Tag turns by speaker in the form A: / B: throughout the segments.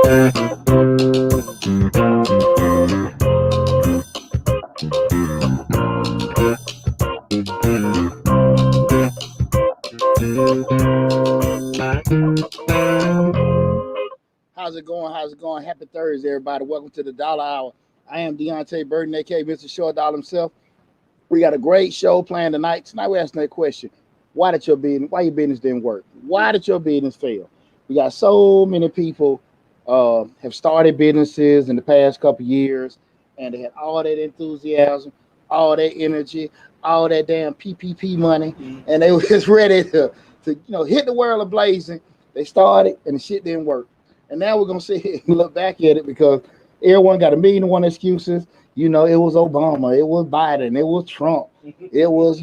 A: How's it going? How's it going? Happy Thursday, everybody. Welcome to the Dollar Hour. I am Deontay Burton, aka Mr. Short Dollar himself. We got a great show planned tonight. Tonight we're asking that question. Why your business didn't work? Why did your business fail? We got so many people have started businesses in the past couple of years, and they had all that enthusiasm, all that energy, all that damn PPP money, and they were just ready to hit the world ablazing. They started, and the shit didn't work. And now we're gonna sit here and look back at it because everyone got a million and one excuses. It was Obama, it was Biden, it was Trump, it was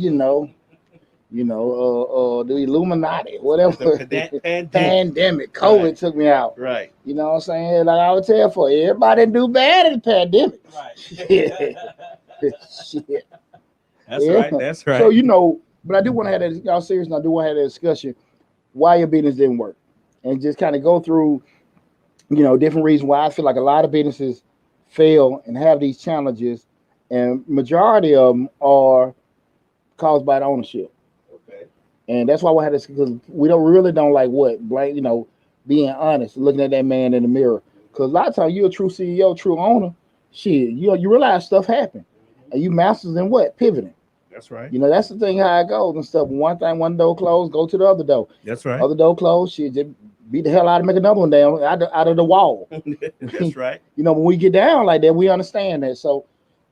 A: the Illuminati, whatever. Pandemic, COVID right. Took me out.
B: Right.
A: You know what I'm saying? Like I would tell for everybody didn't do bad in the pandemic.
B: Right.
A: Shit.
B: That's right. That's right.
A: So but I do want to have that. Y'all serious? I do want to have that discussion. Why your business didn't work, and just kind of go through. Different reasons why I feel like a lot of businesses fail and have these challenges, and majority of them are caused by the ownership.
B: Okay.
A: And that's why we had this, because we don't like being honest, looking at that man in the mirror. Because a lot of times you're a true CEO, true owner, shit, you realize stuff happened, and you masters in what? Pivoting.
B: That's right.
A: That's the thing how it goes and stuff. One door closed, go to the other door.
B: That's right.
A: Other door closed, shit, just beat the hell out of make another one down out of the wall.
B: That's right.
A: When we get down like that, we understand that. So,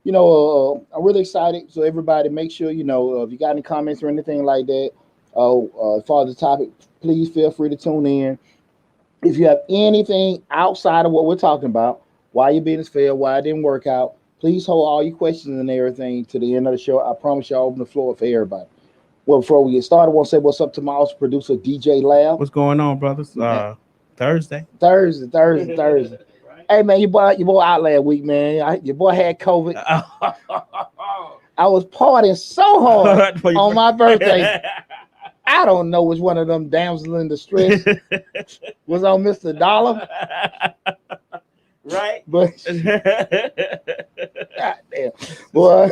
A: I'm really excited. So everybody, make sure if you got any comments or anything like that, as far as the topic, please feel free to tune in. If you have anything outside of what we're talking about, why your business failed, why it didn't work out, please hold all your questions and everything to the end of the show. I promise you I'll open the floor for everybody. Well, before we get started, I want to say what's up to my awesome producer, DJ Lab.
B: What's going on, brothers? Thursday.
A: Thursday. Right. Hey, man, your boy out last week, man. Your boy had COVID. I was partying so hard on my birthday. I don't know which one of them damsels in distress was on Mr. Dollar.
B: Right.
A: But goddamn. Boy.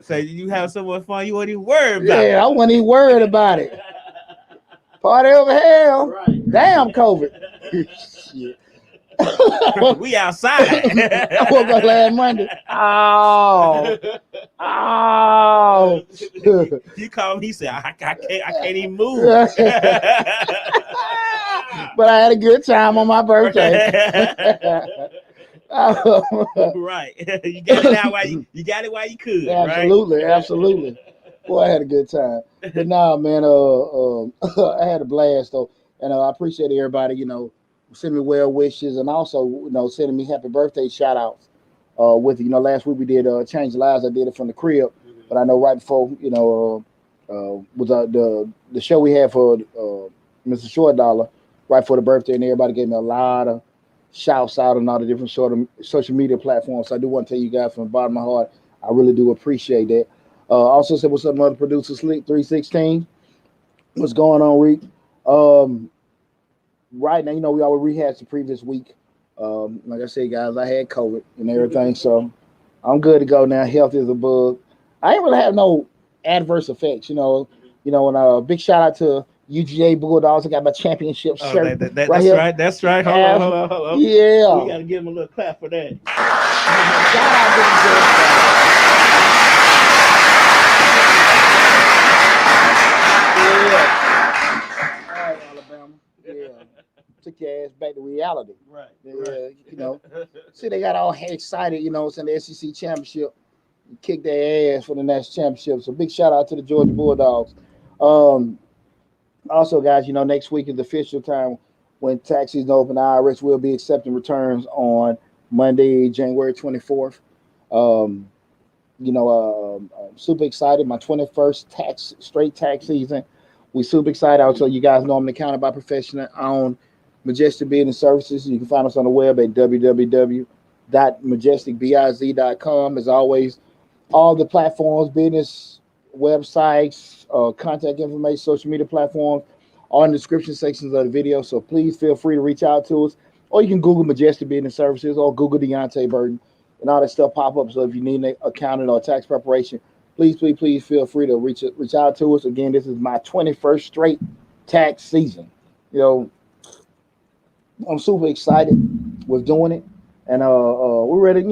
B: So you have so much fun you weren't even worried about it.
A: Yeah, I wasn't even worried about it. Party over hell. Right. Damn COVID. Shit.
B: We outside.
A: I woke up last Monday. Oh.
B: He called me, he said, I can't even move.
A: But I had a good time on my birthday.
B: Right. You got it out while you could.
A: Absolutely,
B: right?
A: Absolutely. Boy, I had a good time. But nah, man, I had a blast though. And I appreciate everybody, sending me well wishes and also, sending me happy birthday shout outs. With last week we did Change Lives. I did it from the crib. But I know right before, was the show we had for Mr. Short Dollar, right for the birthday, and everybody gave me a lot of shouts out on all the different social media platforms. So I do want to tell you guys from the bottom of my heart, I really do appreciate that. Also said what's up, other producer Slick 316. What's going on, Reek? Right now, we already rehashed the previous week. Like I said, guys, I had COVID and everything, so I'm good to go now. Health is a bug. I ain't really have no adverse effects, and big shout out to UGA Bulldogs. I got my championship shirt.
B: That's here. Right. That's right. Hold on.
A: Yeah.
B: We got to give him a little clap for that.
A: Shout out to the Bulldogs. All right, Alabama. Yeah. Took your ass back to reality.
B: Right.
A: Yeah, See, they got all excited, in the SEC championship. Kicked their ass for the national championship. So big shout out to the Georgia Bulldogs. Also, guys, next week is the official time when tax season open. The IRS will be accepting returns on Monday, January 24th. I'm super excited. My 21st straight tax season. We super excited. Also, you guys know I'm accounted by professional on Majestic Business Services. You can find us on the web at www.majesticbiz.com. As always, all the platforms, business websites, contact information, social media platforms, all in the description sections of the video. So please feel free to reach out to us. or you can Google Majestic Business Services or Google Deontay Burton, and all that stuff pop up. So if you need an accounting or tax preparation, please feel free to reach out to us. Again, this is my 21st straight tax season. You know, I'm super excited with doing it, and we're ready.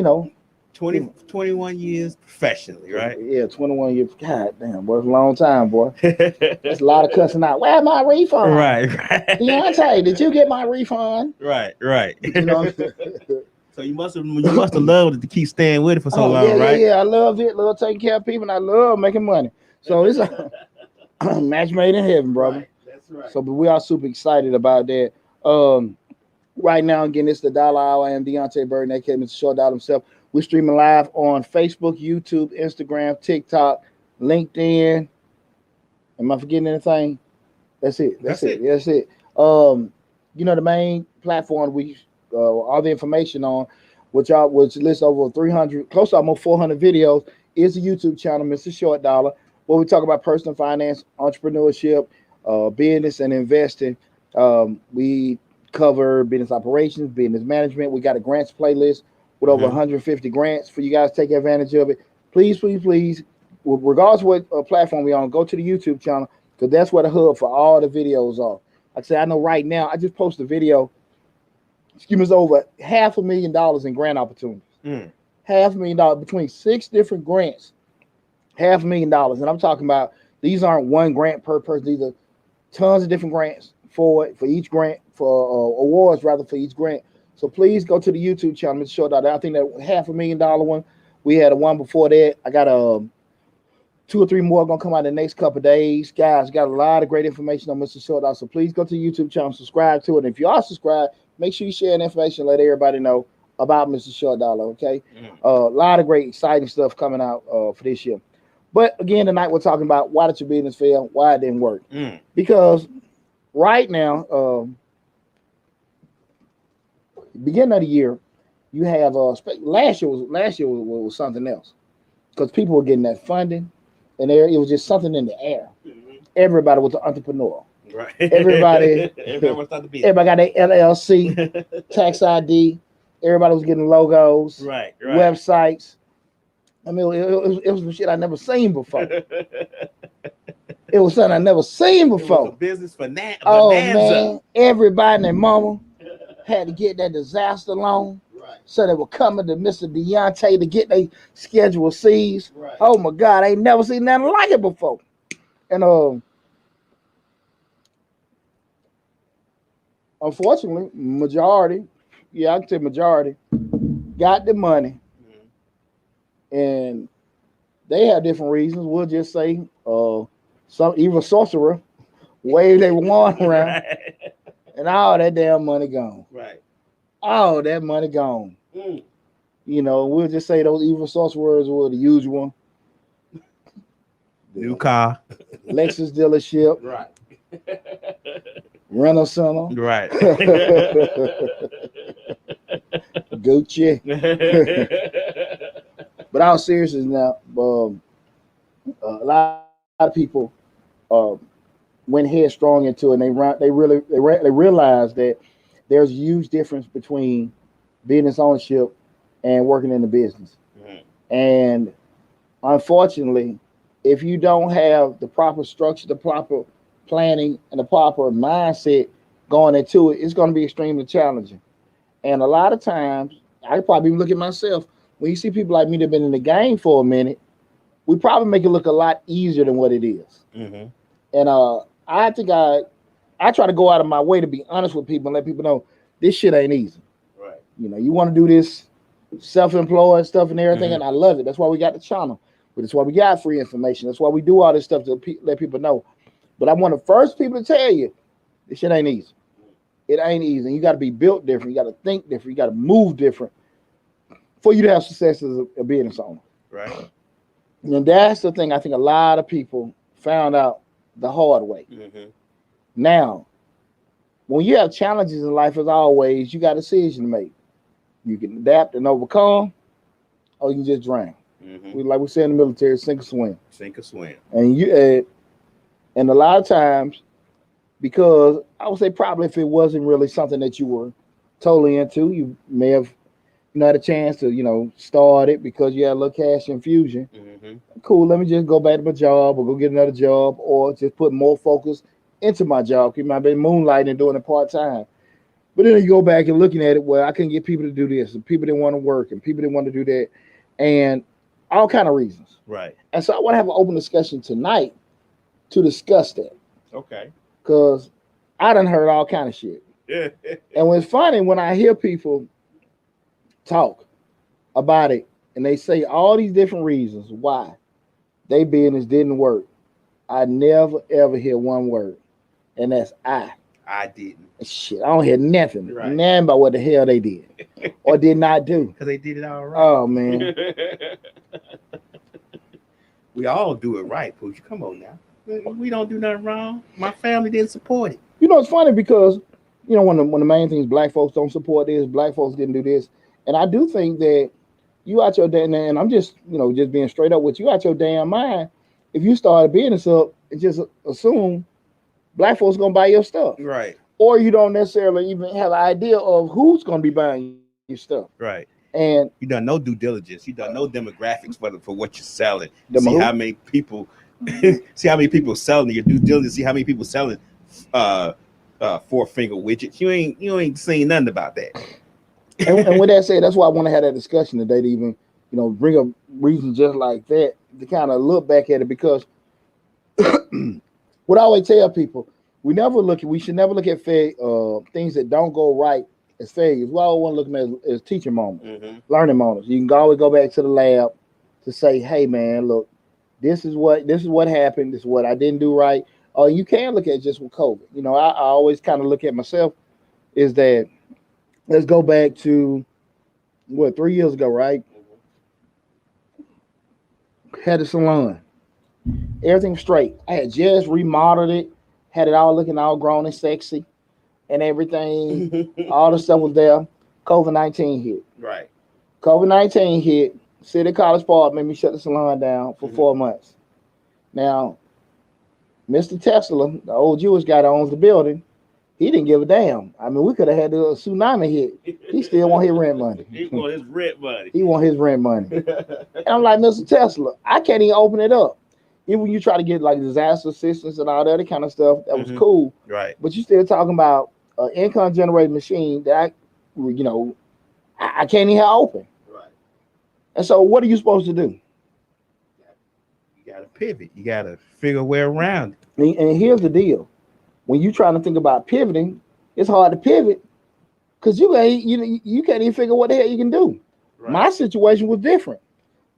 B: 21 years professionally, right?
A: Yeah, 21 years. God damn, boy, it's a long time, boy. That's a lot of cussing out. Where's my refund?
B: Right.
A: Deontay, did you get my refund?
B: Right.
A: You know.
B: So you must have loved it to keep staying with it for so long, right?
A: Yeah. I loved it. Love taking care of people, and I love making money. So it's a match made in heaven, brother.
B: Right. That's right.
A: So, but we are super excited about that. Right now, again, it's the Dollar Hour. I am Deontay Burton, aka Mr. Short Dollar himself. We're streaming live on Facebook, YouTube, Instagram, TikTok, LinkedIn. Am I forgetting anything? That's it. That's it. The main platform we all the information on, which lists over 300, close to almost 400 videos, is the YouTube channel, Mr. Short Dollar, where we talk about personal finance, entrepreneurship, business, and investing. We cover business operations, business management. We got a grants playlist with over 150 grants for you guys to take advantage of it. Please, regardless of what platform we're on, go to the YouTube channel, because that's where the hub for all the videos are. Like I said, I know right now, I just posted a video, it's over $500,000 in grant opportunities. $500,000 between 6 different grants, $500,000. And I'm talking about, these aren't one grant per person. These are tons of different grants for each grant, for awards rather, for each grant. So please go to the YouTube channel, Mr. Short Dollar. I think that $500,000 one, we had a one before that. I got 2 or 3 more gonna come out in the next couple of days. Guys, got a lot of great information on Mr. Short Dollar. So please go to the YouTube channel, subscribe to it. And if you are subscribed, make sure you share the information, let everybody know about Mr. Short Dollar, okay? A lot of great, exciting stuff coming out for this year. But again, tonight we're talking about why did your business fail, why it didn't work. Because right now, beginning of the year, you have last year was something else, because people were getting that funding, and it was just something in the air. Everybody was an entrepreneur.
B: Right.
A: Everybody got their LLC, tax ID. Everybody was getting logos,
B: right.
A: websites. I mean, it was some shit I never seen before. It was something I never seen before.
B: It was a business bonanza.
A: Oh man, everybody and their mama had to get that disaster loan, so they were coming to Mr. Deontay to get their Schedule C's.
B: Right.
A: Oh my God, I ain't never seen nothing like it before. And unfortunately, majority, I can say majority, got the money, and they have different reasons. We'll just say some evil sorcerer waved their wand around, and all that damn money gone.
B: Right.
A: All that money gone. We'll just say those evil sorcerers were the usual.
B: New car.
A: Lexus dealership.
B: Right.
A: Rental center.
B: Right.
A: Gucci. But all seriousness now, a lot of people went headstrong into it, and they realized that there's a huge difference between business ownership and working in the business. And unfortunately, if you don't have the proper structure, the proper planning, and the proper mindset going into it, it's going to be extremely challenging. And a lot of times, I probably look at myself, when you see people like me that have been in the game for a minute, we probably make it look a lot easier than what it is. And I think I try to go out of my way to be honest with people and let people know this shit ain't easy.
B: Right.
A: You want to do this self-employed stuff and everything, and I love it. That's why we got the channel. But that's why we got free information. That's why we do all this stuff to let people know. But I want the first people to tell you, this shit ain't easy. It ain't easy. And you got to be built different. You got to think different. You got to move different for you to have success as a business owner.
B: Right.
A: And that's the thing I think a lot of people found out the hard way. Now, when you have challenges in life, as always, you got a decision to make. You can adapt and overcome, or you can just drown. Like we say in the military, sink or swim.
B: Sink or swim.
A: And a lot of times, because I would say probably if it wasn't really something that you were totally into. You may have had a chance to start it because you had a little cash infusion.
B: Mm-hmm.
A: Cool. Let me just go back to my job or go get another job or just put more focus into my job. Keep my been moonlighting and doing it part time. But then you go back and looking at it, well, I couldn't get people to do this, and people didn't want to work, and people didn't want to do that, and all kind of reasons.
B: Right.
A: And so I want to have an open discussion tonight to discuss that
B: Okay.
A: because I done heard all kind of shit. And it's funny when I hear people talk about it and they say all these different reasons why they business didn't work. I never ever hear one word, and that's
B: I didn't.
A: Shit, I don't hear nothing.
B: Right.
A: Nothing about what the hell they did or did not do.
B: Because they did it all right.
A: Oh man.
B: We all do it right, Pooch. Come on now. We don't do nothing wrong. My family didn't support it.
A: It's funny because one of the main things black folks don't support this, black folks didn't do this, and I do think that you out your damn, and I'm just just being straight up with you out your damn mind. If you start a business up and just assume black folks gonna buy your stuff,
B: right?
A: Or you don't necessarily even have an idea of who's gonna be buying your stuff,
B: right?
A: And
B: you done no due diligence. You done no demographics for what you're selling.
A: See
B: how many people, selling your due diligence. See how many people selling 4-finger widgets. You ain't seen nothing about that.
A: and with that said, that's why I want to have that discussion today to even bring up reasons just like that to kind of look back at it because what I always tell people, we should never look at things that don't go right as failures. We always want to look at them as teaching moments, learning moments. You can always go back to the lab to say, hey man, look, this is what happened, this is what I didn't do right. Or you can look at just with COVID. I always kind of look at myself is that let's go back to 3 years ago, right? Had a salon. Everything straight. I had just remodeled it, had it all looking all grown and sexy and everything. All the stuff was there. COVID-19 hit.
B: Right.
A: COVID-19 hit. City College Park made me shut the salon down for 4 months. Now, Mr. Tesla, the old Jewish guy that owns the building, he didn't give a damn. I mean, we could have had a tsunami hit. He still want his rent money.
B: He want his rent money.
A: He want his rent money. And I'm like, Mr. Tesla, I can't even open it up. Even when you try to get like disaster assistance and all that other kind of stuff, that was cool.
B: Right.
A: But you still talking about an income generating machine that I can't even have open.
B: Right.
A: And so what are you supposed to do?
B: You got to pivot. You got to figure a way around it.
A: And here's the deal. When you're trying to think about pivoting, it's hard to pivot because you can't even figure what the hell you can do. Right. My situation was different.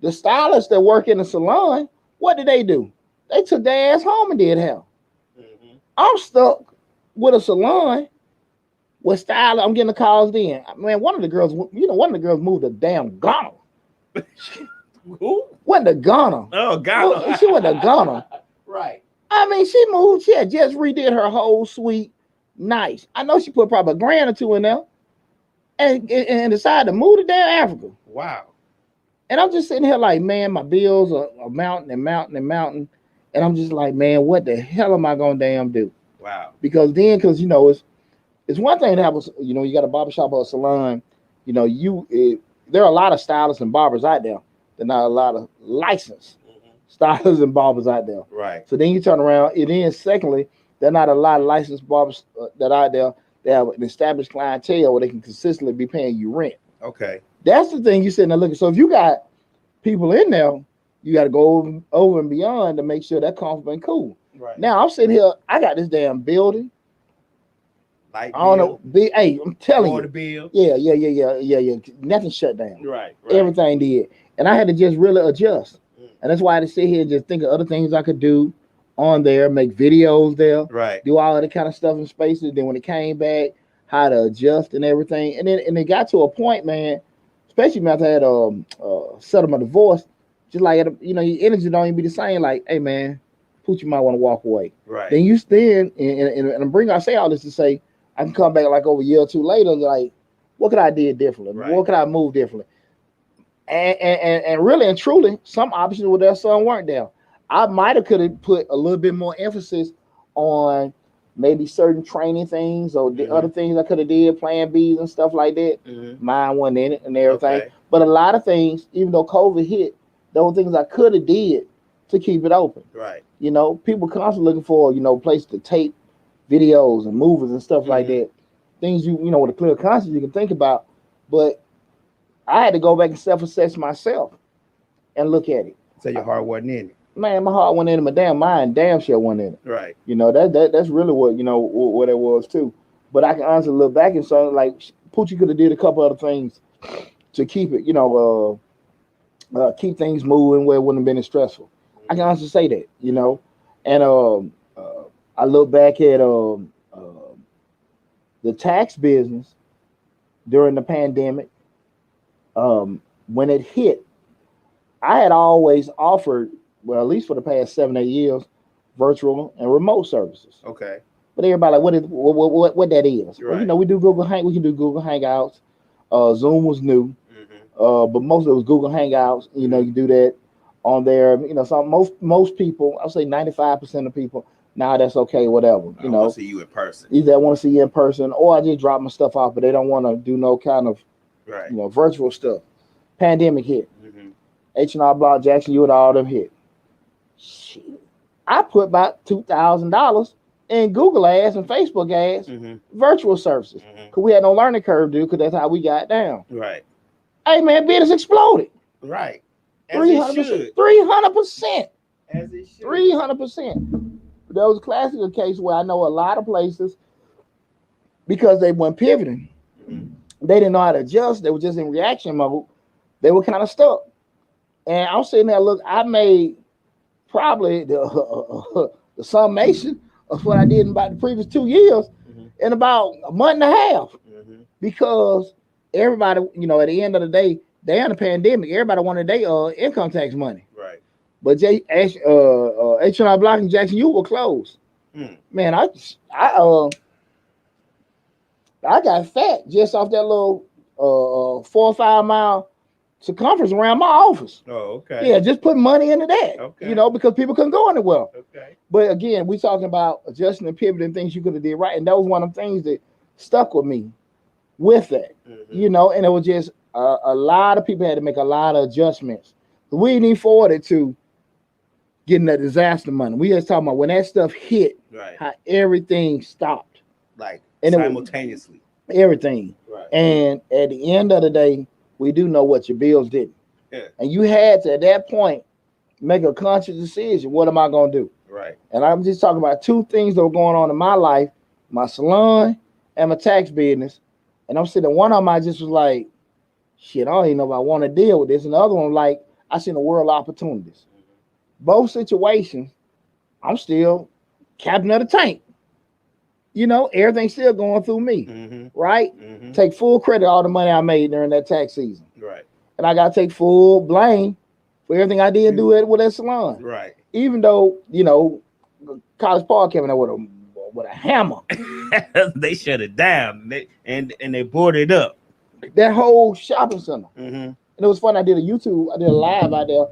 A: The stylists that work in the salon, what did they do? They took their ass home and did hell. I'm stuck with a salon with style. I'm getting the calls then. Man, one of the girls moved to damn Ghana.
B: Who?
A: Went to Ghana.
B: Oh, Ghana.
A: She went to Ghana.
B: Right.
A: I mean, she moved. She had just redid her whole suite. Nice. I know she put probably $1,000 or $2 in there, and decided to move to damn Africa.
B: Wow. And
A: I'm just sitting here like, man, my bills are mounting and mounting and mounting, and I'm just like, man, what the hell am I gonna damn do?
B: Wow.
A: Because it's one thing to have you got a barbershop or a salon. There are a lot of stylists and barbers out there. There are not a lot of licensed stylists and barbers out there.
B: Right.
A: So then you turn around, and then secondly, there are not a lot of licensed barbers that are out there that have an established clientele where they can consistently be paying you rent.
B: Okay.
A: That's the thing you're sitting there looking. So if you got people in there, you got to go over and beyond to make sure that comfortable and cool.
B: Right.
A: Now I'm sitting here, I got this damn building.
B: Light
A: I don't know. Hey, I'm telling
B: Water
A: you.
B: bill.
A: Yeah. Nothing shut down.
B: Right.
A: Everything did. And I had to just really adjust. And that's why I had to sit here and just think of other things I could do on there, make videos there,
B: right,
A: do all of that kind of stuff in spaces. Then when it came back, how to adjust and everything. And it got to a point, man, especially after I had settled my divorce, just like your energy don't even be the same. Like, hey man, Pooch, you might want to walk away.
B: Right.
A: Then you stand and I say all this to say I can come back like over a year or two later, like, what could I do differently? Right. What could I move differently? And really and truly, some options with their son weren't there. I might have could have put a little bit more emphasis on maybe certain training things or the other things I could have did, plan Bs and stuff like that. Mine wasn't in it and everything.
B: Okay.
A: But a lot of things, even though COVID hit, those things I could have did to keep it open.
B: Right.
A: You know, people constantly looking for, places to tape videos and movies and stuff like that. Things with a clear conscience you can think about. But I had to go back and self-assess myself and look at it.
B: So your heart wasn't in it.
A: Man, my heart went in it, my damn mind, damn sure went in it.
B: Right.
A: That's really what it was too. But I can honestly look back and say, like, Poochie could have did a couple other things to keep it, keep things moving where it wouldn't have been as stressful. I can honestly say that, And I look back at the tax business during the pandemic. When it hit, I had always offered, well, at least for the past 7-8 years, virtual and remote services.
B: Okay.
A: But everybody like, what that is?
B: Right.
A: Well, we do we can do Google Hangouts. Zoom was new, but most of it was Google Hangouts. You do that on there. So most people, I'll say 95% of people, now that's okay, whatever.
B: I want to see you in person.
A: Either I want to see you in person, or I just drop my stuff off, but they don't want to do no kind of virtual stuff. Pandemic hit. H&R Block, Jackson, you and all them hit. Shit. I put about $2,000 in Google ads and Facebook ads, virtual services, because we had no learning curve, dude, because that's how we got down.
B: Right.
A: Hey, man, business exploded.
B: Right. As
A: 300%.
B: it should.
A: 300%.
B: As it should.
A: 300%. There was a classic case where I know a lot of places, because they weren't pivoting, they didn't know how to adjust. They were just in reaction mode. They were kind of stuck. And I'm sitting there, look, I made probably the summation of what I did in about the previous 2 years in about a month and a half. Because everybody, at the end of the day, they're in a pandemic. Everybody wanted their income tax money.
B: Right.
A: But H&R Block and Jackson, you were closed. Man, I got fat just off that little 4 or 5 mile circumference around my office.
B: Oh, okay.
A: Yeah, just put money into that.
B: Okay.
A: Because people couldn't go anywhere.
B: Okay.
A: But again, we talking about adjusting and pivoting things you could have did right, and that was one of the things that stuck with me with that. And it was just a lot of people had to make a lot of adjustments. We didn't even forward it to getting that disaster money. We just talking about when that stuff hit, how everything stopped.
B: Like
A: and
B: simultaneously.
A: Everything.
B: Right.
A: And at the end of the day, we do know what your bills did.
B: Yeah.
A: And you had to, at that point, make a conscious decision. What am I going to do?
B: Right.
A: And I'm just talking about 2 things that were going on in my life, my salon and my tax business. And I'm sitting, one of them, I just was like, shit, I don't even know if I want to deal with this. And the other one, like, I seen a world of opportunities. Both situations, I'm still captain of the tank. Everything's still going through me, right? Take full credit all the money I made during that tax season.
B: Right.
A: And I got to take full blame for everything I did do it with that salon.
B: Right.
A: Even though, College Park came in there with a hammer.
B: They shut it down. They boarded up.
A: That whole shopping center.
B: And
A: it was fun. I did a live out there.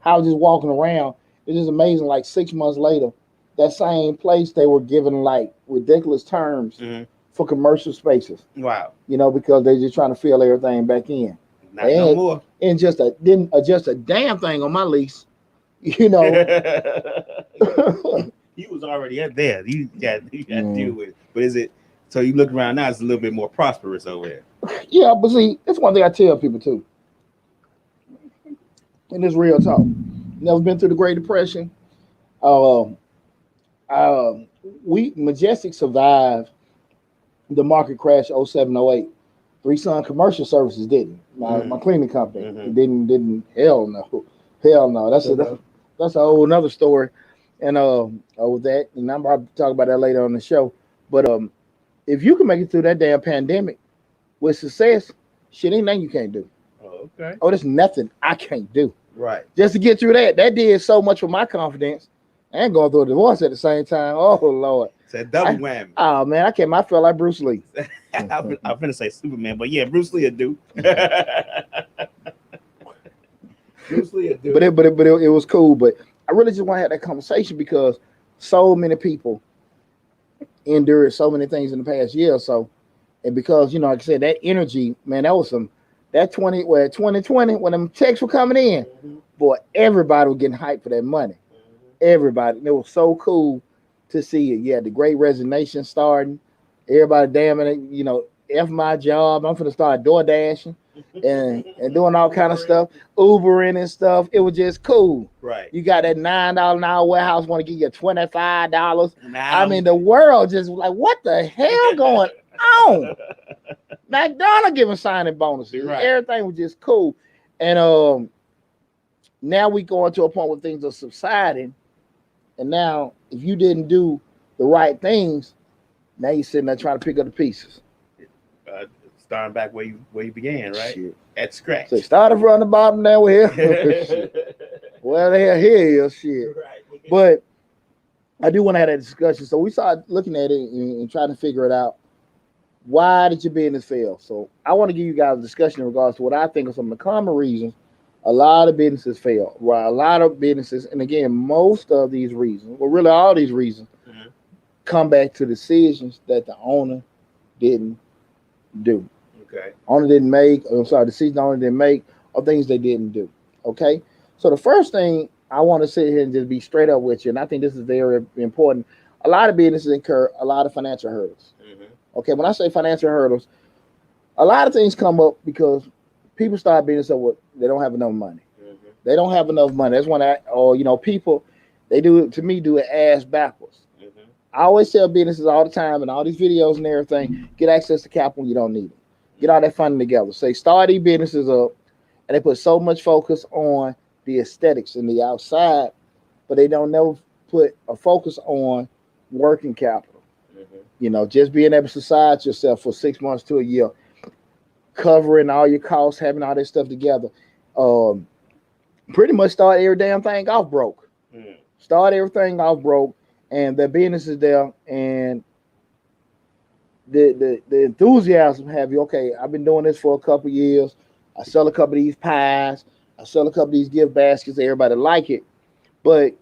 A: I was just walking around. It's just amazing. Like 6 months later, that same place, they were giving like ridiculous terms for commercial spaces.
B: Wow.
A: Because they're just trying to fill everything back in.
B: Not no more.
A: And didn't adjust a damn thing on my lease.
B: He was already up there. You got to deal with it. But is it, so you look around now, it's a little bit more prosperous over there.
A: Yeah, but see, that's one thing I tell people too. And it's real talk. Never been through the Great Depression. Majestic survived the market crash 07-08. 3 Sun Commercial Services didn't. My cleaning company didn't. Hell no. That's a whole nother story. And with that, and I'm about to talk about that later on the show. But if you can make it through that damn pandemic with success, shit ain't nothing you can't do.
B: Oh, okay.
A: Oh, there's nothing I can't do.
B: Right.
A: Just to get through that did so much for my confidence. And going through a divorce at the same time. Oh Lord.
B: It's a double whammy.
A: Oh man, I felt like Bruce Lee.
B: I'm gonna say Superman, but yeah, Bruce Lee would do. Bruce Lee would do.
A: But it was cool. But I really just want to have that conversation because so many people endured so many things in the past year or so. And because, like I said, that energy, man, that 2020, when them checks were coming in,
B: Mhm.
A: boy, everybody was getting hyped for that money. Everybody. And it was so cool to see it. Yeah, the great resignation starting. Everybody damning it, F my job. I'm gonna start door dashing and doing all kind of stuff, Ubering and stuff. It was just cool.
B: Right.
A: You got that $9 an hour warehouse want to give you $25. I
B: Now,
A: mean, the world just was like, what the hell going on? McDonald's giving signing bonuses.
B: Right.
A: Everything was just cool. And now we going to a point where things are subsiding. And now, if you didn't do the right things, now you're sitting there trying to pick up the pieces.
B: Starting back where you began, right?
A: Shit.
B: At scratch.
A: So started from the bottom, now we're here. Well, the hell here is shit.
B: Right.
A: But I do want to have that discussion. So we started looking at it and trying to figure it out. Why did your business fail? So I want to give you guys a discussion in regards to what I think are some of the common reasons a lot of businesses fail. Right? A lot of businesses, and again, most of these reasons, well, really all these reasons, come back to decisions that the owner didn't do.
B: Okay.
A: Owner didn't make. Decisions the owner didn't make, or things they didn't do. Okay. So the first thing I want to sit here and just be straight up with you, and I think this is very important. A lot of businesses incur a lot of financial hurdles. Okay, when I say financial hurdles, a lot of things come up because people start business up with they don't have enough money. They don't have enough money. That's when people they do it ass backwards. I always tell businesses all the time and all these videos and everything, get access to capital when you don't need it. Get all that funding together. Say start these businesses up, and they put so much focus on the aesthetics and the outside, but they don't never put a focus on working capital. Just being able to subside yourself for 6 months to a year, covering all your costs, having all this stuff together. Pretty much start every damn thing off broke. Start everything off broke, and the business is there, and the enthusiasm have you. Okay, I've been doing this for a couple years. I sell a couple of these pies. I sell a couple of these gift baskets. Everybody like it, but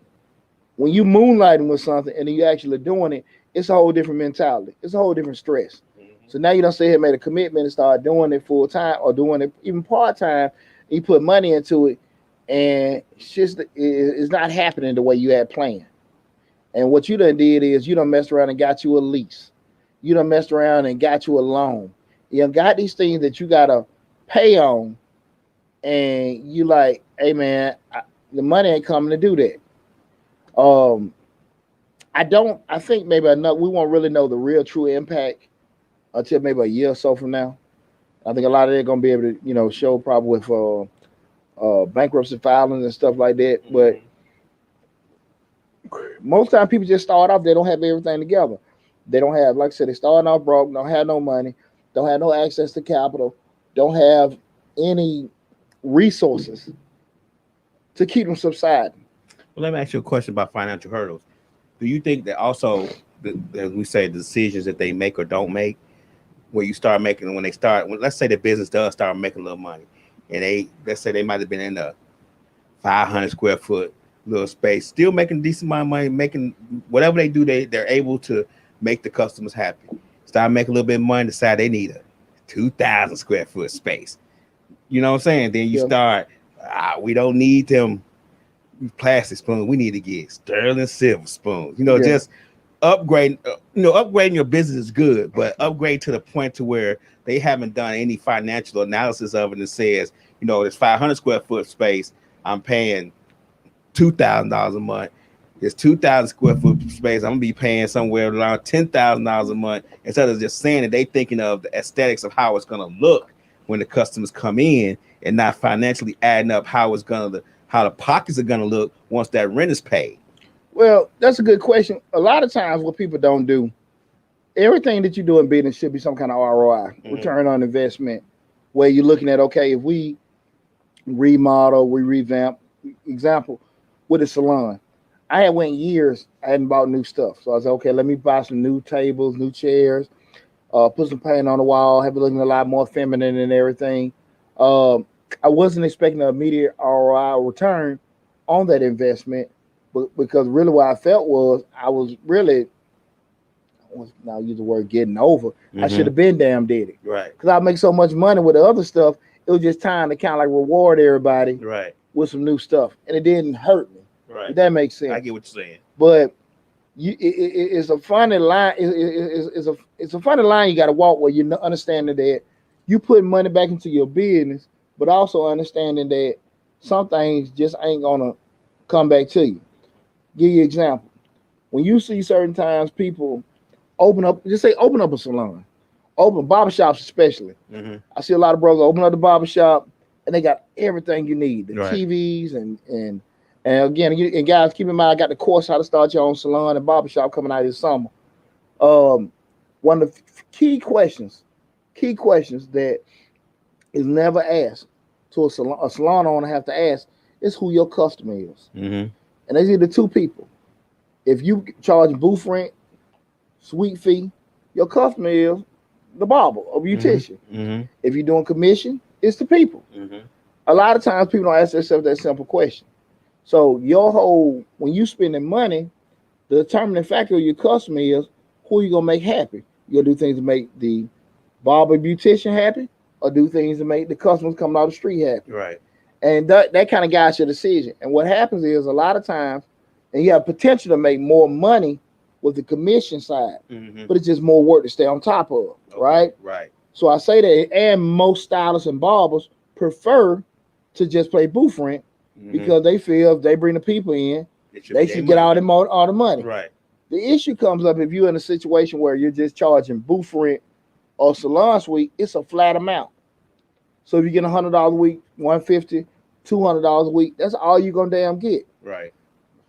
A: when you moonlighting with something and then you actually doing it, it's a whole different mentality. It's a whole different stress. So now you don't say, hey, made a commitment and start doing it full time or doing it even part time. You put money into it, and it's not happening the way you had planned. And what you done did is you done messed around and got you a lease. You done messed around and got you a loan. You done got these things that you gotta pay on, and you like, hey man, the money ain't coming to do that. I think maybe we won't really know the real true impact until maybe a year or so from now. I think a lot of they're gonna be able to, show probably with bankruptcy filings and stuff like that. But most time people just start off, they don't have everything together. They don't have, like I said, they starting off broke, don't have no money, don't have no access to capital, don't have any resources to keep them subsiding.
B: Well, let me ask you a question about financial hurdles. Do you think that also, as we say, the decisions that they make or don't make, where you start making let's say the business does start making a little money, and let's say they might have been in a 500 square foot little space, still making a decent amount of money, making whatever they do, they're able to make the customers happy. Start making a little bit of money, decide they need a 2,000 square foot space. You know what I'm saying? Then you start, we don't need them plastic spoons. We need to get sterling silver spoons. Just upgrading your business is good, but upgrade to the point to where they haven't done any financial analysis of it and says, this 500 square foot space, I'm paying $2,000 a month. This 2,000 square foot space, I'm gonna be paying somewhere around $10,000 a month, instead of just saying that they thinking of the aesthetics of how it's gonna look when the customers come in, and not financially adding up how the pockets are gonna look once that rent is paid.
A: Well, that's a good question. A lot of times what people don't do, everything that you do in business should be some kind of ROI, return on investment, where you're looking at, okay, if we remodel, we revamp, example, with a salon. I had went years, I hadn't bought new stuff. So I said, okay, let me buy some new tables, new chairs, put some paint on the wall, have it looking a lot more feminine and everything. I wasn't expecting an immediate ROI return on that investment, but because really what I felt was I now use the word getting over. I should
B: Mhm.
A: have been damn did it
B: Right.
A: because I make so much money with the other stuff. It was just time to kind of like reward everybody
B: Right.
A: with some new stuff, and it didn't hurt me. If
B: Right.
A: that makes
B: I
A: sense.
B: get what you're saying.
A: But it's a funny line. It's a funny line you got to walk where you understanding that you put money back into your business, but also understanding that some things just ain't gonna come back to you. Give you an example. When you see certain times people open up a salon, open barbershops especially.
B: Mhm.
A: I see a lot of brothers open up the barbershop and they got everything you need, the
B: Right.
A: TVs and again, and guys, keep in mind, I got the course how to start your own salon and barbershop coming out this summer. Um, one of the key questions that is never asked to a salon owner have to ask is who your customer is.
B: Mhm.
A: And there's either two people. If you charge booth rent, suite fee, your customer is the barber or
B: Mhm.
A: beautician.
B: Mhm.
A: If you're doing commission, it's the people.
B: Mhm.
A: A lot of times people don't ask themselves that simple question. So your whole when you spending money, the determining factor of your customer is who you gonna make happy. You gonna do things to make the barber beautician happy, or do things to make the customers coming out the street happy.
B: Right.
A: And that kind of guides your decision. And what happens is a lot of times, and you have potential to make more money with the commission side,
B: Mhm.
A: but it's just more work to stay on top of,
B: Okay.
A: right?
B: Right.
A: So I say that, and most stylists and barbers prefer to just play booth rent
B: Mhm.
A: because they feel if they bring the people in,
B: It should
A: they
B: be their
A: should get
B: money.
A: all the money.
B: Right.
A: The issue comes up if you're in a situation where you're just charging booth rent or salon suite, it's a flat amount. So if you get $100 a week, 150, $200 a week, that's all you're gonna damn get.
B: Right.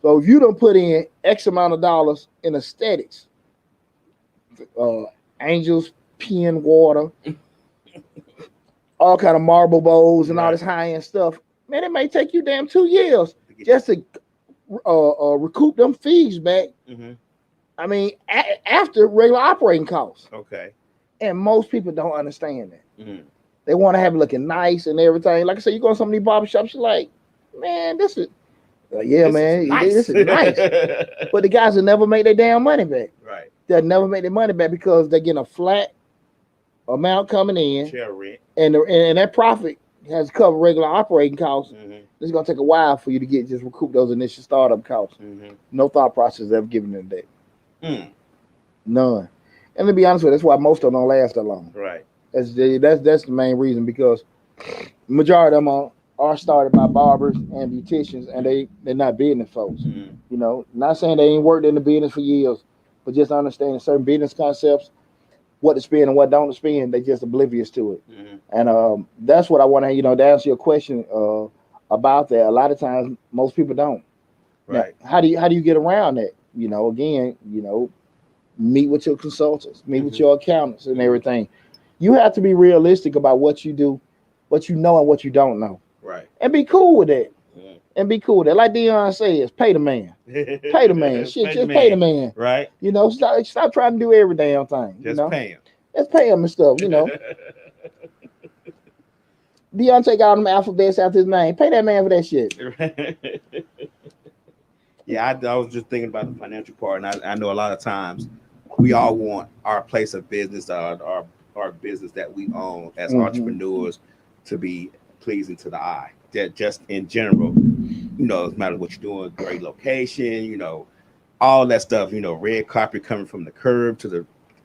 A: So if you don't put in X amount of dollars in aesthetics, uh, angels, pen water, all kind of marble bowls and all
B: Right.
A: this high end stuff, man, it may take you damn 2 years
B: To get
A: just to recoup them fees back.
B: Mhm.
A: I mean, after regular operating costs,
B: Okay.
A: and most people don't understand that.
B: Mhm.
A: They want to have it looking nice and everything. Like I said, you go to some of these barbershops, you're like, man, this is yeah,
B: This is
A: man,
B: nice.
A: this is nice. But the guys will never make their damn money back.
B: Right.
A: They'll never make their money back because they're getting a flat amount coming in,
B: Chair rent.
A: and that profit has covered regular operating costs.
B: Mhm.
A: It's gonna take a while for you to get just recoup those initial startup costs.
B: Mhm.
A: No thought process ever given in that.
B: Mm.
A: None. And to be honest with you, that's why most of them don't last that long.
B: Right.
A: That's the main reason because majority of them are started by barbers and beauticians, and they're not business folks.
B: Mhm.
A: You know, not saying they ain't worked in the business for years, but just understanding certain business concepts, what to spend and what don't to spend, they just oblivious to it.
B: Mhm.
A: And that's what I want to, to answer your question about that. A lot of times, most people don't. Now,
B: Right.
A: how do you get around that? Again, meet with your consultants, meet with
B: Mhm.
A: your accountants, and
B: Mhm.
A: everything. You have to be realistic about what you do, what you know, and what you don't know,
B: Right.
A: and be cool with that.
B: Mhm.
A: And be cool with that. Like Dion says, pay the man. Pay the man. Shit, just pay the man.
B: Right.
A: Stop trying to do every damn thing.
B: Just pay him.
A: Let's pay him and stuff. Dion take all them alphabets after his name. Pay that man for that shit.
B: Yeah, I was just thinking about the financial part, and I know a lot of times we all want our place of business, our business that we own as entrepreneurs to be pleasing to the eye. That just in general, no matter what you're doing, great location, all that stuff, red carpet coming from the curb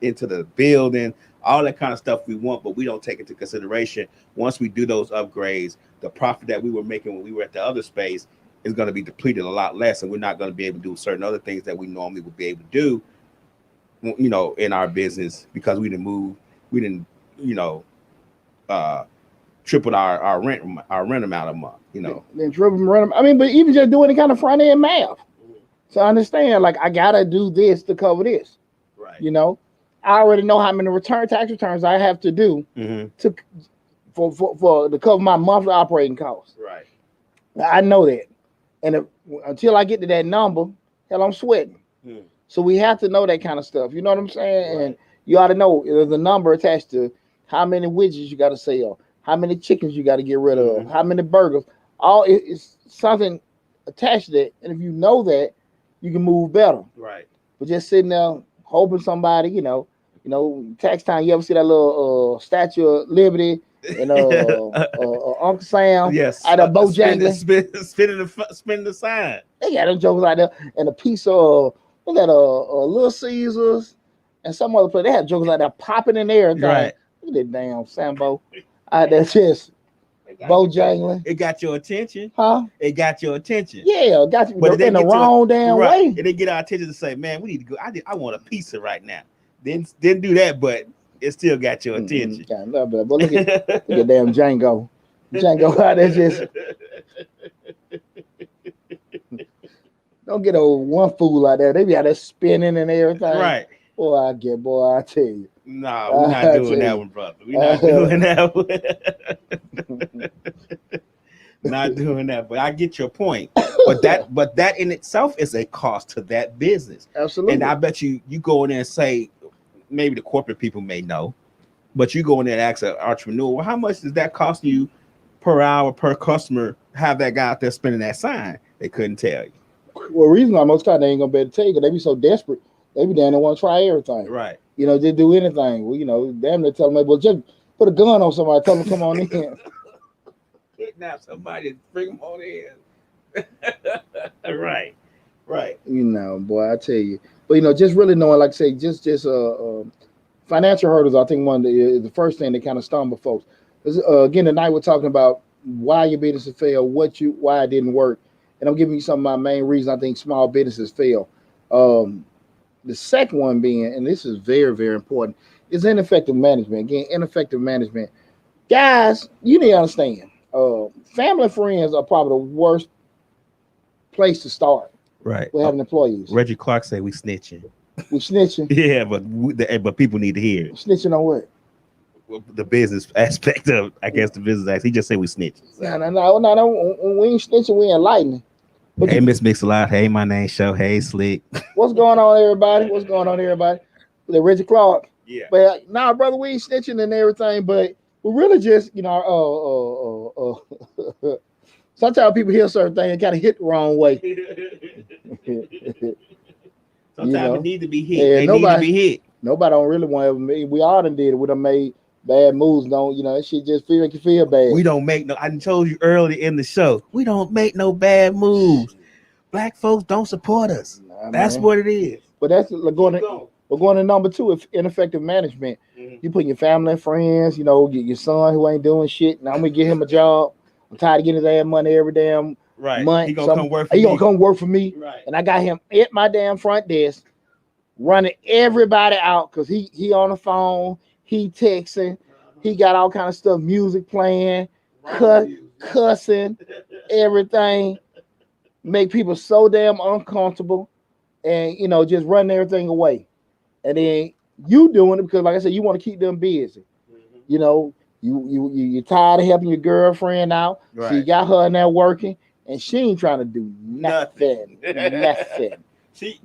B: into the building, all that kind of stuff we want, but we don't take into consideration once we do those upgrades, the profit that we were making when we were at the other space is going to be depleted a lot less, and we're not going to be able to do certain other things that we normally would be able to do, in our business because we didn't, uh, tripled our rent amount a month,
A: Then triple run. I mean, but even just doing any kind of front end math, to understand, like I gotta do this to cover this.
B: Right.
A: I already know how many tax returns I have to do to for to cover my monthly operating costs.
B: Right.
A: I know that, and until I get to that number, hell, I'm sweating. So we have to know that kind of stuff. You know what I'm saying?
B: Right.
A: And you ought to know there's a number attached to how many widgets you got to sell, how many chickens you got to get rid of, how many burgers. It's something attached to that. And if you know that, you can move better.
B: Right.
A: But just sitting there hoping somebody, tax time. You ever see that little Statue of Liberty and Uncle Sam
B: Yes,
A: at a Bojangles?
B: spinning the sign.
A: They got them jokers out there, and a piece of they got a Little Caesars and some other place. They had jokers out there popping in there and
B: Right.
A: Look at that damn Sambo out there just Bojangling.
B: It got your attention.
A: Huh?
B: It got your attention.
A: Yeah, got you
B: But
A: in the wrong damn
B: right.
A: way.
B: And they get our attention to say, man, we need to go. I want a pizza right now. Didn't do that, but it still got your attention.
A: But look at damn Django. Django out there just don't get one fool out there. They be out there spinning and everything.
B: Right.
A: Boy, I tell you.
B: No, we're not doing that one, brother. We're not doing that one. Not doing that, but I get your point. But that in itself is a cost to that business.
A: Absolutely.
B: And I bet you go in there and say, maybe the corporate people may know, but you go in there and ask an entrepreneur, well, how much does that cost you per hour, per customer, have that guy out there spinning that sign? They couldn't tell you.
A: Well, the reason why most times they ain't gonna be able to tell you, because they be so desperate, they be down there want to try everything.
B: Right.
A: Just do anything. Well, damn, they tell them, well, just put a gun on somebody, tell them come on in.
B: Kidnap somebody, bring them on in. Right.
A: Boy, I tell you. But just really knowing, like I say, just financial hurdles. I think one is the first thing that kind of stumble folks. Again, tonight we're talking about why your business failed, why it didn't work, and I'm giving you some of my main reasons I think small businesses fail. The second one being, and this is very, very important, is ineffective management. Again, ineffective management. Guys, you need to understand, family and friends are probably the worst place to start.
B: Right.
A: With having employees.
B: Reggie Clark said we snitching.
A: We snitching?
B: Yeah, but people need to hear it.
A: Snitching on what?
B: Well, the business aspect of, I guess, the business aspect. He just said we snitching. So.
A: No. We ain't snitching, we enlightening.
B: Hey, Miss Mix-a-Lot. Hey, my name's Show. Hey, Slick.
A: What's going on, everybody? The Reggie Clark.
B: Yeah.
A: But brother, we ain't snitching and everything, but we really just, sometimes people hear certain things and kind of hit the wrong way.
B: Sometimes it need to be hit. Need to be hit.
A: Nobody don't really want to. We all done did it. We done made bad moves. That shit just make you feel bad.
B: We don't make no. I told you earlier in the show. We don't make no bad moves. Black folks don't support us. That's what it is.
A: But we're going to number 2. If ineffective management. Mm-hmm. You put your family and friends. Your son who ain't doing shit. Now I'm gonna get him a job. I'm tired of getting his ass money every damn month.
B: He gonna come work for me.
A: He gonna come work for me.
B: Right.
A: And I got him at my damn front desk, running everybody out because he on the phone, he texting, he got all kind of stuff, music playing, cussing, everything, make people so damn uncomfortable, and just running everything away. And then you doing it because, like I said, you want to keep them busy. Mm-hmm. You're tired of helping your girlfriend out. Right. So you got her in there working, and she ain't trying to do nothing.
B: She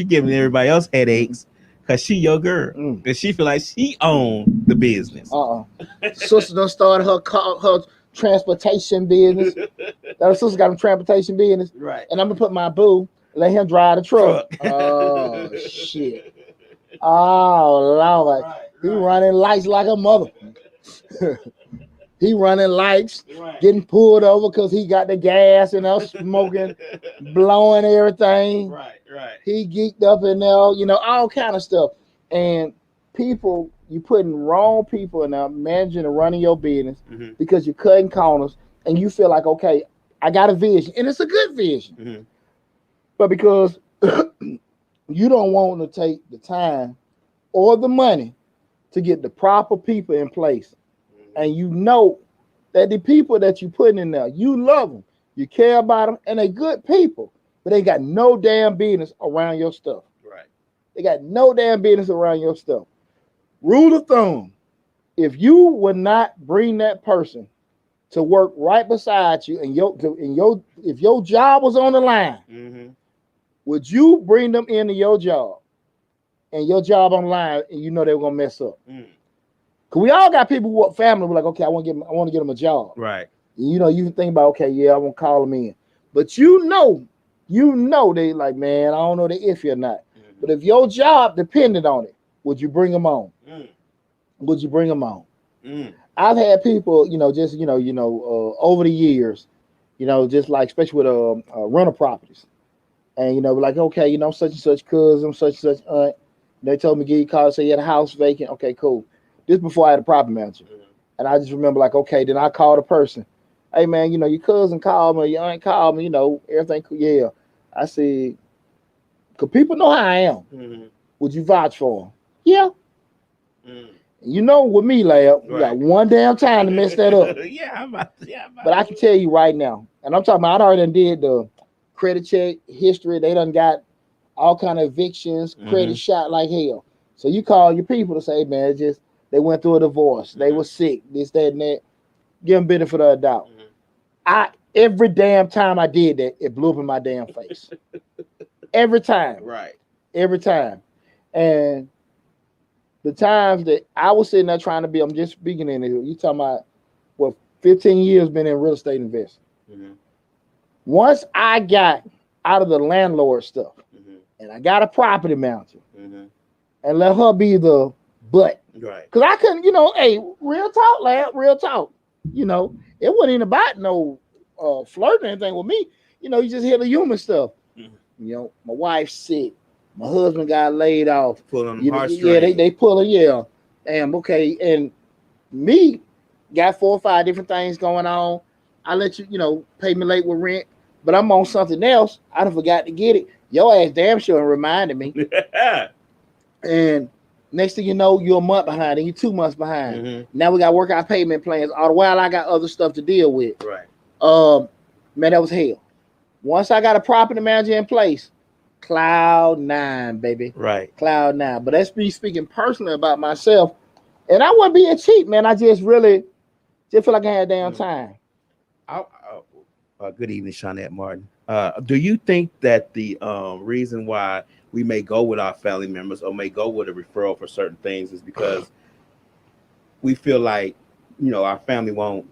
B: giving everybody else headaches because she your girl. And she feel like she own the business.
A: Sister done started her transportation business. That sister got a transportation business.
B: Right.
A: And I'm going to put my boo, let him drive the truck. Oh, shit. Oh, Lord. Right. He running lights like a mother. He running lights, getting pulled over because he got the gas and us smoking, blowing everything.
B: Right.
A: He geeked up in there, all kind of stuff. And people, you putting wrong people in there managing and running your business because you're cutting corners and you feel like, okay, I got a vision. And it's a good vision. Mm-hmm. But because you don't want to take the time or the money to get the proper people in place. And you know that the people that you putting in there, you love them, you care about them, and they're good people, but they got no damn business around your stuff.
B: Right.
A: They got no damn business around your stuff. Rule of thumb, if you would not bring that person to work right beside you and if your job was on the line, would you bring them into your job and your job on the line and you know they were gonna mess up? Cause we all got people who are family. We're like, okay, I want to get them a job.
B: Right.
A: You think about, okay, yeah, I want to call them in. But you know they like, man, I don't know the if you're not. But if your job depended on it, would you bring them on? Would you bring them on? I've had people, just over the years, just like especially with rental properties, and like okay, such and such cousin, such and such aunt. They told me give you a call, say you had a house vacant. Okay, cool. This before I had a property manager, and I just remember like okay, then I called a person. Hey man, your cousin called me, your aunt called me, everything. Yeah, I said, cause people know how I am. Would you vouch for them? Yeah. With me, Lab, you got one damn time to mess that up. But I can tell you right now, and I'm talking about I already did the credit check history. They done got all kind of evictions, credit shot like hell. So you call your people to say, man, it's just they went through a divorce, they were sick, this, that, and that. Give them benefit of the doubt. Every damn time I did that, it blew up in my damn face. Every time. Every time. And the times that I was sitting there trying to be, I'm just speaking in here. You talking about 15 years been in real estate investing. Once I got out of the landlord stuff and I got a property manager and let her be the butt. Because I couldn't, hey, real talk, lad, real talk. It wasn't even about no flirting or anything with me. You just hear the human stuff. My wife's sick. My husband got laid off.
B: Pulling
A: they pull it, yeah. Damn, okay. And me got 4 or 5 different things going on. I let you, pay me late with rent, but I'm on something else. I done forgot to get it. Your ass damn sure reminded me. And next thing you know, you're a month behind and you're 2 months behind. Now we got to work out payment plans. All the while I got other stuff to deal with. Man, that was hell. Once I got a property manager in place, Cloud 9, baby. Cloud 9. But that's me speaking personally about myself. And I wasn't being cheap, man. I just really feel like I had damn time.
B: Good evening, Shawnette Martin. Do you think that the reason why we may go with our family members or may go with a referral for certain things is because we feel like, our family won't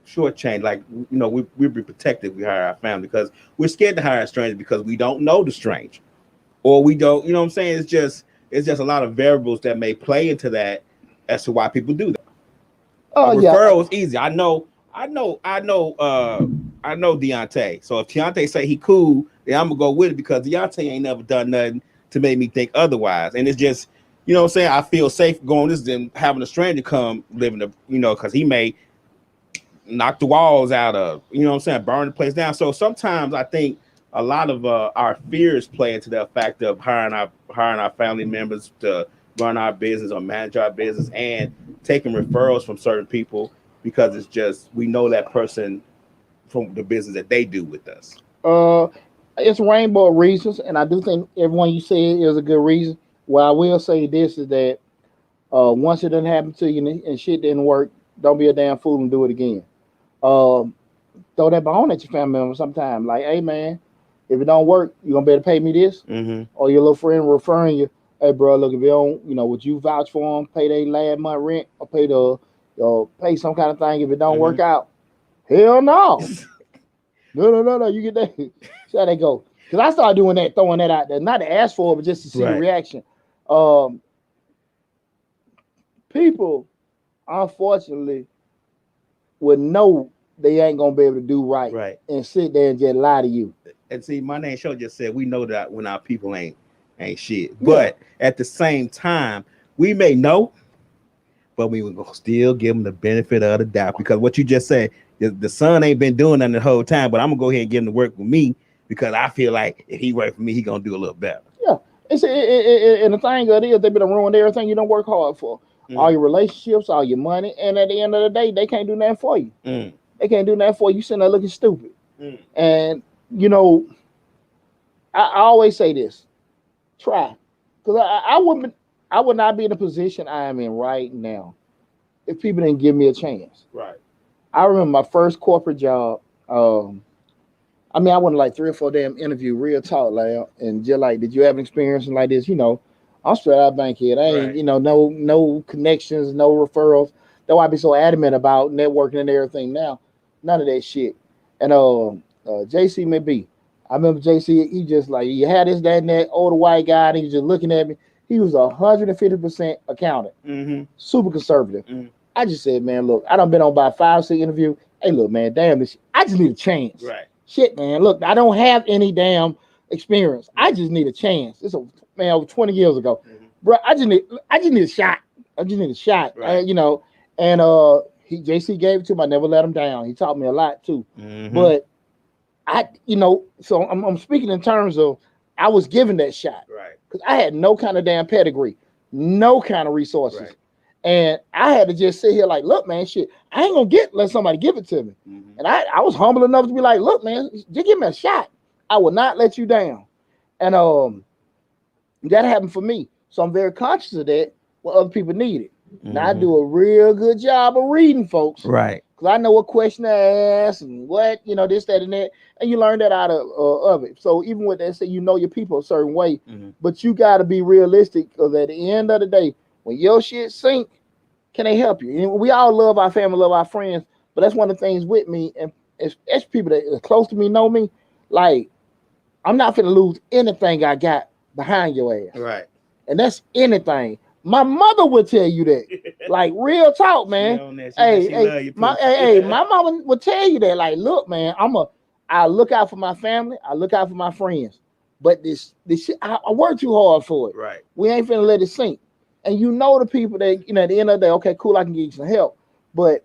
B: shortchange, like we'll be protected if we hire our family, because we're scared to hire a stranger because we don't know the stranger, or we don't, what I'm saying? It's just a lot of variables that may play into that as to why people do that. Referral is easy. I know Deontay. So if Deontay say he cool, then I'm gonna go with it because Deontay ain't never done nothing to make me think otherwise. And it's just, what I'm saying? I feel safe going this than having a stranger come live in the, because he may knock the walls out of, burn the place down. So sometimes I think a lot of our fears play into the fact of hiring our family members to run our business or manage our business and taking referrals from certain people because it's just we know that person from the business that they do with us.
A: It's a rainbow of reasons, and I do think everyone you said is a good reason. What I will say this is that once it didn't happen to you and shit didn't work, don't be a damn fool and do it again. Throw that bone at your family member sometime. Like, hey man, if it don't work, you gonna better pay me this, or your little friend referring you. Hey bro, look, if you don't, would you vouch for them, pay their last month rent, or pay some kind of thing if it don't work out? Hell no. No. You get that. See how they go. Because I started doing that, throwing that out there, not to ask for it, but just to see the reaction. People, unfortunately, would know they ain't gonna be able to do right and sit there and just lie to you.
B: And see, my name show just said we know that when our people ain't shit. But at the same time, we may know, but we will still give them the benefit of the doubt because what you just said, the son ain't been doing that the whole time, but I'm gonna go ahead and get him to work with me because I feel like if he work for me, he gonna do a little better.
A: Yeah, and the thing of it is, they been ruined everything you don't work hard for. All your relationships, all your money, and at the end of the day, they can't do nothing for you. They can't do nothing for you. You sitting there looking stupid. And I always say this: try, because I would not be in the position I am in right now if people didn't give me a chance. I remember my first corporate job. I went to like 3 or 4 damn interview, real talk, like, and just like, did you have an experience like this? I'm straight out bankhead. I ain't, no connections, no referrals. That's why I be so adamant about networking and everything now. None of that shit. And JC McBee, I remember JC, he just like, you had this, that, and that older white guy, and he was just looking at me. He was 150% accountant, super conservative. I just said, man, look, I done been on about 5-6 interviews. Hey, look, man, damn this, I just need a chance.
B: Right.
A: Shit, man, look, I don't have any damn experience. I just need a chance. This is man over 20 years ago, bro. I just need a shot. I just need a shot.
B: Right.
A: You know, and JC gave it to him. I never let him down. He taught me a lot too. But so I'm speaking in terms of I was given that shot,
B: right?
A: Because I had no kind of damn pedigree, no kind of resources,
B: right.
A: And I had to just sit here like, look, man, shit, I ain't gonna let somebody give it to me. And I was humble enough to be like, look, man, just give me a shot. I will not let you down. And that happened for me. So I'm very conscious of that when other people need it. Now I do a real good job of reading folks.
B: Right.
A: Because I know what question to ask and what, this, that, and that. And you learn that out of it. So even with that, say you know your people a certain way, but you got to be realistic because at the end of the day, when your shit sink, can they help you? And we all love our family, love our friends, but that's one of the things with me, and it's people that are close to me know me, like, I'm not finna lose anything I got behind your ass.
B: Right.
A: And that's anything. My mother would tell you that. Like, real talk, man. My mama would tell you that. Like, look, man, I look out for my family, I look out for my friends. But this shit, I work too hard for it.
B: Right.
A: We ain't finna let it sink. And you know the people that, at the end of the day, okay, cool, I can get you some help. But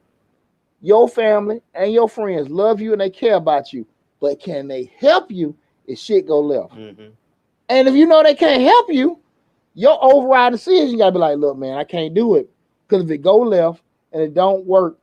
A: your family and your friends love you and they care about you. But can they help you if shit go left? And if you know they can't help you, your overriding decision, you gotta be like, look, man, I can't do it. Because if it go left and it don't work,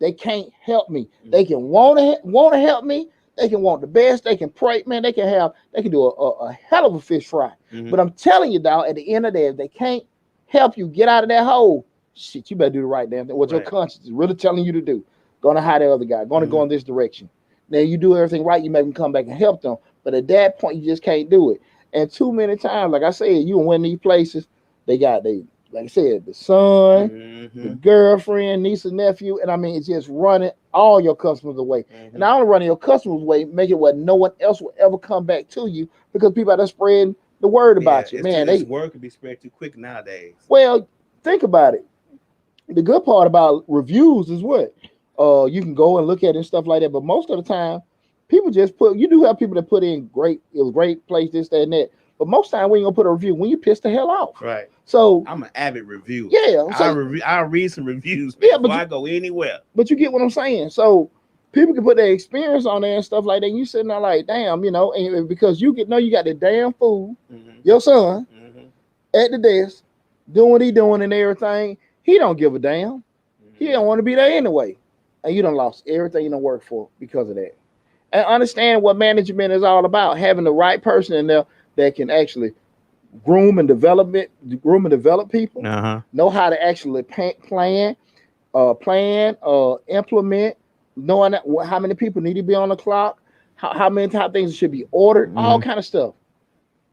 A: they can't help me. They can want to help me. They can want the best. They can pray, man. They can do a hell of a fish fry. But I'm telling you, dog, at the end of the day, if they can't help you get out of that hole, shit, you better do the right damn thing. What your conscience is really telling you to do. Gonna hire the other guy. Gonna go in this direction. Now you do everything right, you make them come back and help them. But at that point, you just can't do it. And too many times, like I said, you win these places, like I said, the son, the girlfriend, niece and nephew, and I mean, it's just running all your customers away. And not only running your customers away, make it where no one else will ever come back to you because people are spreading the word about you. Man,
B: word can be spread too quick nowadays.
A: Well, think about it. The good part about reviews is what? You can go and look at it and stuff like that, but most of the time, people just you do have people that put in it was a great place, this, that, and that. But most time when you gonna put a review, when you piss the hell off.
B: Right.
A: So
B: I'm an avid reviewer.
A: Yeah.
B: I'll read some reviews before I go anywhere.
A: But you get what I'm saying. So people can put their experience on there and stuff like that. And you sitting there like, damn, and because you got the damn fool, your son, at the desk, doing what he doing and everything. He don't give a damn. He don't want to be there anyway. And you done lost everything you done worked for because of that. And understand what management is all about. Having the right person in there that can actually groom and develop people, know how to actually plan, implement, knowing how many people need to be on the clock, how many things should be ordered, all kind of stuff.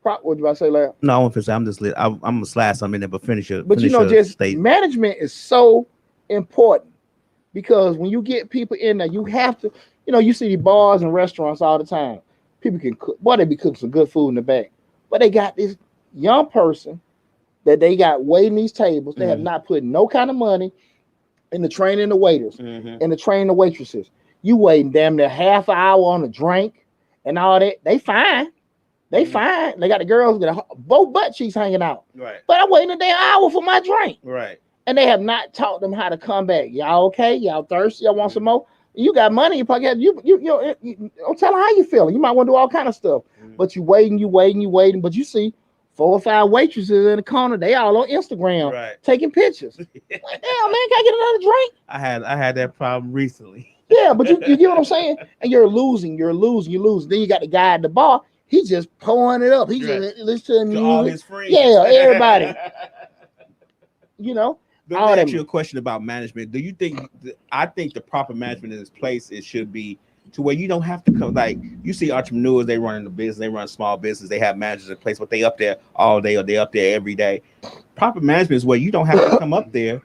A: What did I say, Larry?
B: No, I won't finish. I'm gonna slide some in there, but finish it.
A: But management is so important because when you get people in there, you have to. You see the bars and restaurants all the time. People can cook. Boy, they be cooking some good food in the back. But they got this young person that they got waiting these tables. They have not put no kind of money in the training the waiters and the training the waitresses. You waiting damn near half an hour on a drink and all that. They fine. They fine. They got the girls with both butt cheeks hanging out.
B: Right.
A: But I'm waiting a damn hour for my drink.
B: Right.
A: And they have not taught them how to come back. Y'all okay? Y'all thirsty? Y'all want some more? You got money in your pocket. You don't tell them how you feeling. You might want to do all kind of stuff. But you waiting. But you see 4 or 5 waitresses in the corner. They all on Instagram taking pictures. Like, damn, man, can I get another drink?
B: I had that problem recently.
A: Yeah, but you get what I'm saying? And you're losing. Then you got the guy at the bar. He's just pouring it up. He just listen to the music.
B: All his friends.
A: Yeah, everybody.
B: Let me ask you a question about management. Do you think? I think the proper management in this place should be to where you don't have to come. Like you see entrepreneurs, they run in the business, they run small business, they have managers in place, but they up there all day or they up there every day. Proper management is where you don't have to come up there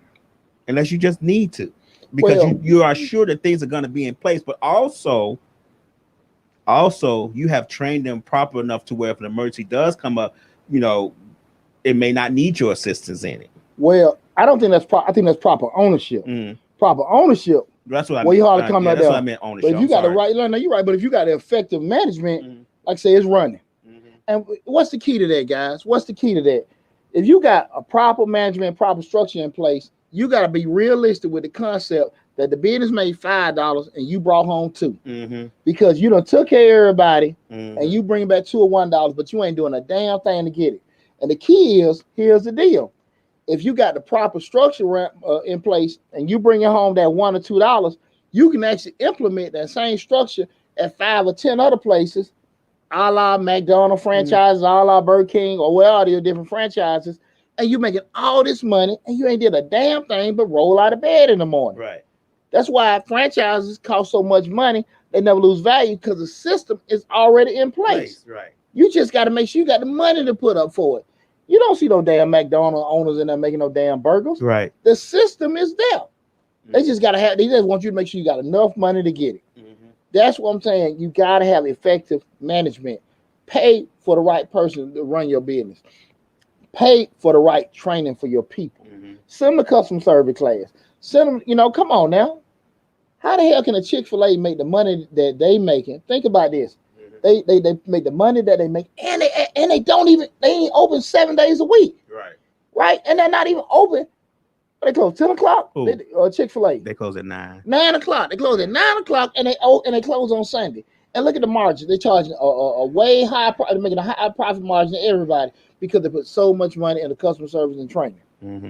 B: unless you just need to, because you are sure that things are going to be in place. But also also you have trained them proper enough to where if an emergency does come up, it may not need your assistance in it.
A: Well, I don't think that's I think that's proper ownership. Proper ownership.
B: That's what I
A: mean.
B: You
A: hardly come
B: that's
A: there.
B: what I meant ownership.
A: But if you got the right, no, you're right. But if you got the effective management, like I say, it's running. And what's the key to that, guys? What's the key to that? If you got a proper management, proper structure in place, you got to be realistic with the concept that the business made $5 and you brought home $2, because you done took care of everybody and you bring back $2 or $1, but you ain't doing a damn thing to get it. And the key is, here's the deal: if you got the proper structure in place and you bring home that $1 or $2, you can actually implement that same structure at 5 or 10 other places, a la McDonald's franchises, a la Burger King, or where are the different franchises, and you making all this money and you ain't did a damn thing but roll out of bed in the morning.
B: Right.
A: That's why franchises cost so much money. They never lose value because the system is already in place.
B: Right.
A: You just got to make sure you got the money to put up for it. You don't see no damn McDonald's owners in there making no damn burgers.
B: Right.
A: The system is there. They just got to have. They just want you to make sure you got enough money to get it. That's what I'm saying. You got to have effective management. Pay for the right person to run your business. Pay for the right training for your people. Send them a customer service class. Send them, come on now. How the hell can a Chick-fil-A make the money that they making? Think about this. They make the money that they make, and they ain't open 7 days a week. Right? And they're not even open. They close 10 o'clock. Chick-fil-A.
B: They close at 9.
A: 9 o'clock. They close at 9 o'clock, and they close on Sunday. And look at the margin. They're charging a way high, they're making a high profit margin than everybody because they put so much money into customer service and training.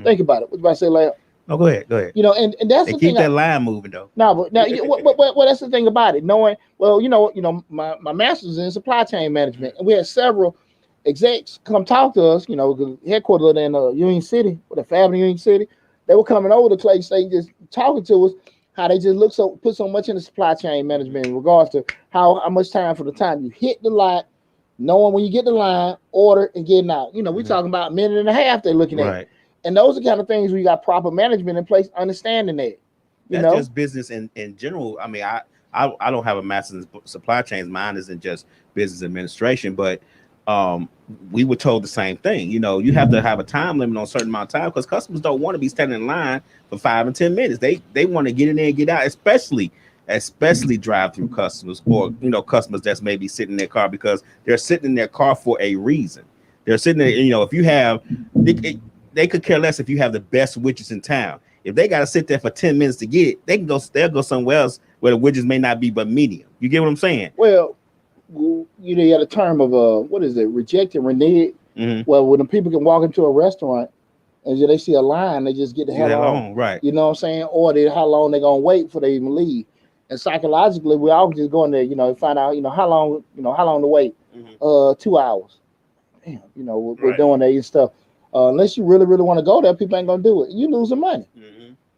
A: Think about it. What about to say, Larry?
B: No, go ahead.
A: And that's the thing.
B: Keep that line moving though.
A: No, but now, well, that's the thing about it. Knowing, well, my master's in supply chain management, and we had several execs come talk to us. Headquartered in Union City, with a fab in Union City. They were coming over to Clay State, just talking to us how they just put so much into supply chain management in regards to how much time from the time you hit the lot, knowing when you get the line, order and getting out. We're talking about a minute and a half they're looking at. And those are the kind of things where you got proper management in place, understanding that.
B: That's just business in general. I mean, I don't have a master's in supply chains. Mine isn't just business administration, but we were told the same thing. You have to have a time limit on a certain amount of time because customers don't want to be standing in line for 5 and 10 minutes. They want to get in there and get out, especially drive-through customers or customers that's maybe sitting in their car because they're sitting in their car for a reason. They're sitting there, if you have they could care less if you have the best widgets in town. If they got to sit there for 10 minutes to get it, they'll go somewhere else where the widgets may not be but medium. You get what I'm saying?
A: Well, you had a term of what is it? Reject and renege. Well, when the people can walk into a restaurant and they see a line, they just get the hell on.
B: Right.
A: You know what I'm saying? Or how long they're gonna wait before they even leave. And psychologically, we all just go in there, find out, how long to wait. 2 hours. Damn, we're doing that and stuff. Unless you really, really want to go there, people ain't gonna do it. You losing money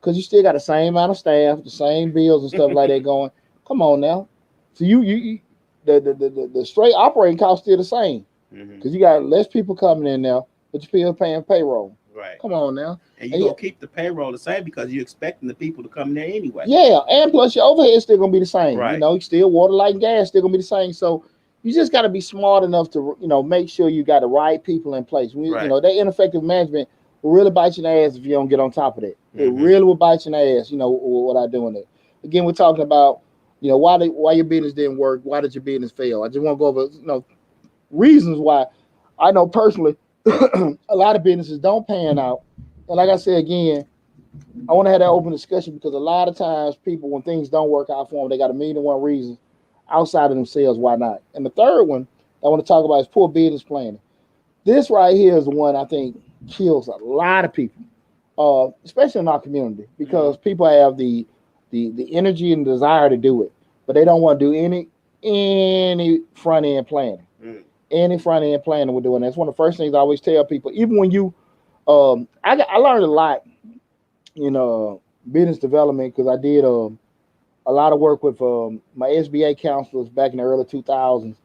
A: because you still got the same amount of staff, the same bills and stuff like that going. Come on now. So you the straight operating costs still the same because you got less people coming in now, but you're still paying payroll.
B: Right.
A: Come on now.
B: And you're gonna keep the payroll the same because you're expecting the people to come in there anyway.
A: Yeah, and plus your overhead is still gonna be the same.
B: Right.
A: Still water, light, and gas still gonna be the same. So you just got to be smart enough to, make sure you got the right people in place. That ineffective management will really bite you in the ass if you don't get on top of that. It really will bite you in the ass, without doing it. Again, we're talking about, why your business didn't work. Why did your business fail? I just want to go over, reasons why. I know personally, a lot of businesses don't pan out. And like I said, again, I want to have that open discussion because a lot of times people, when things don't work out for them, they got a million and one reasons outside of themselves why not. And the third one I want to talk about is poor business planning. This right here is the one I think kills a lot of people, especially in our community, because people have the energy and desire to do it, but they don't want to do any front end planning. Any front end planning we're doing. That's one of the first things I always tell people. Even when you, I learned a lot in business development because I did a lot of work with my SBA counselors back in the early 2000s,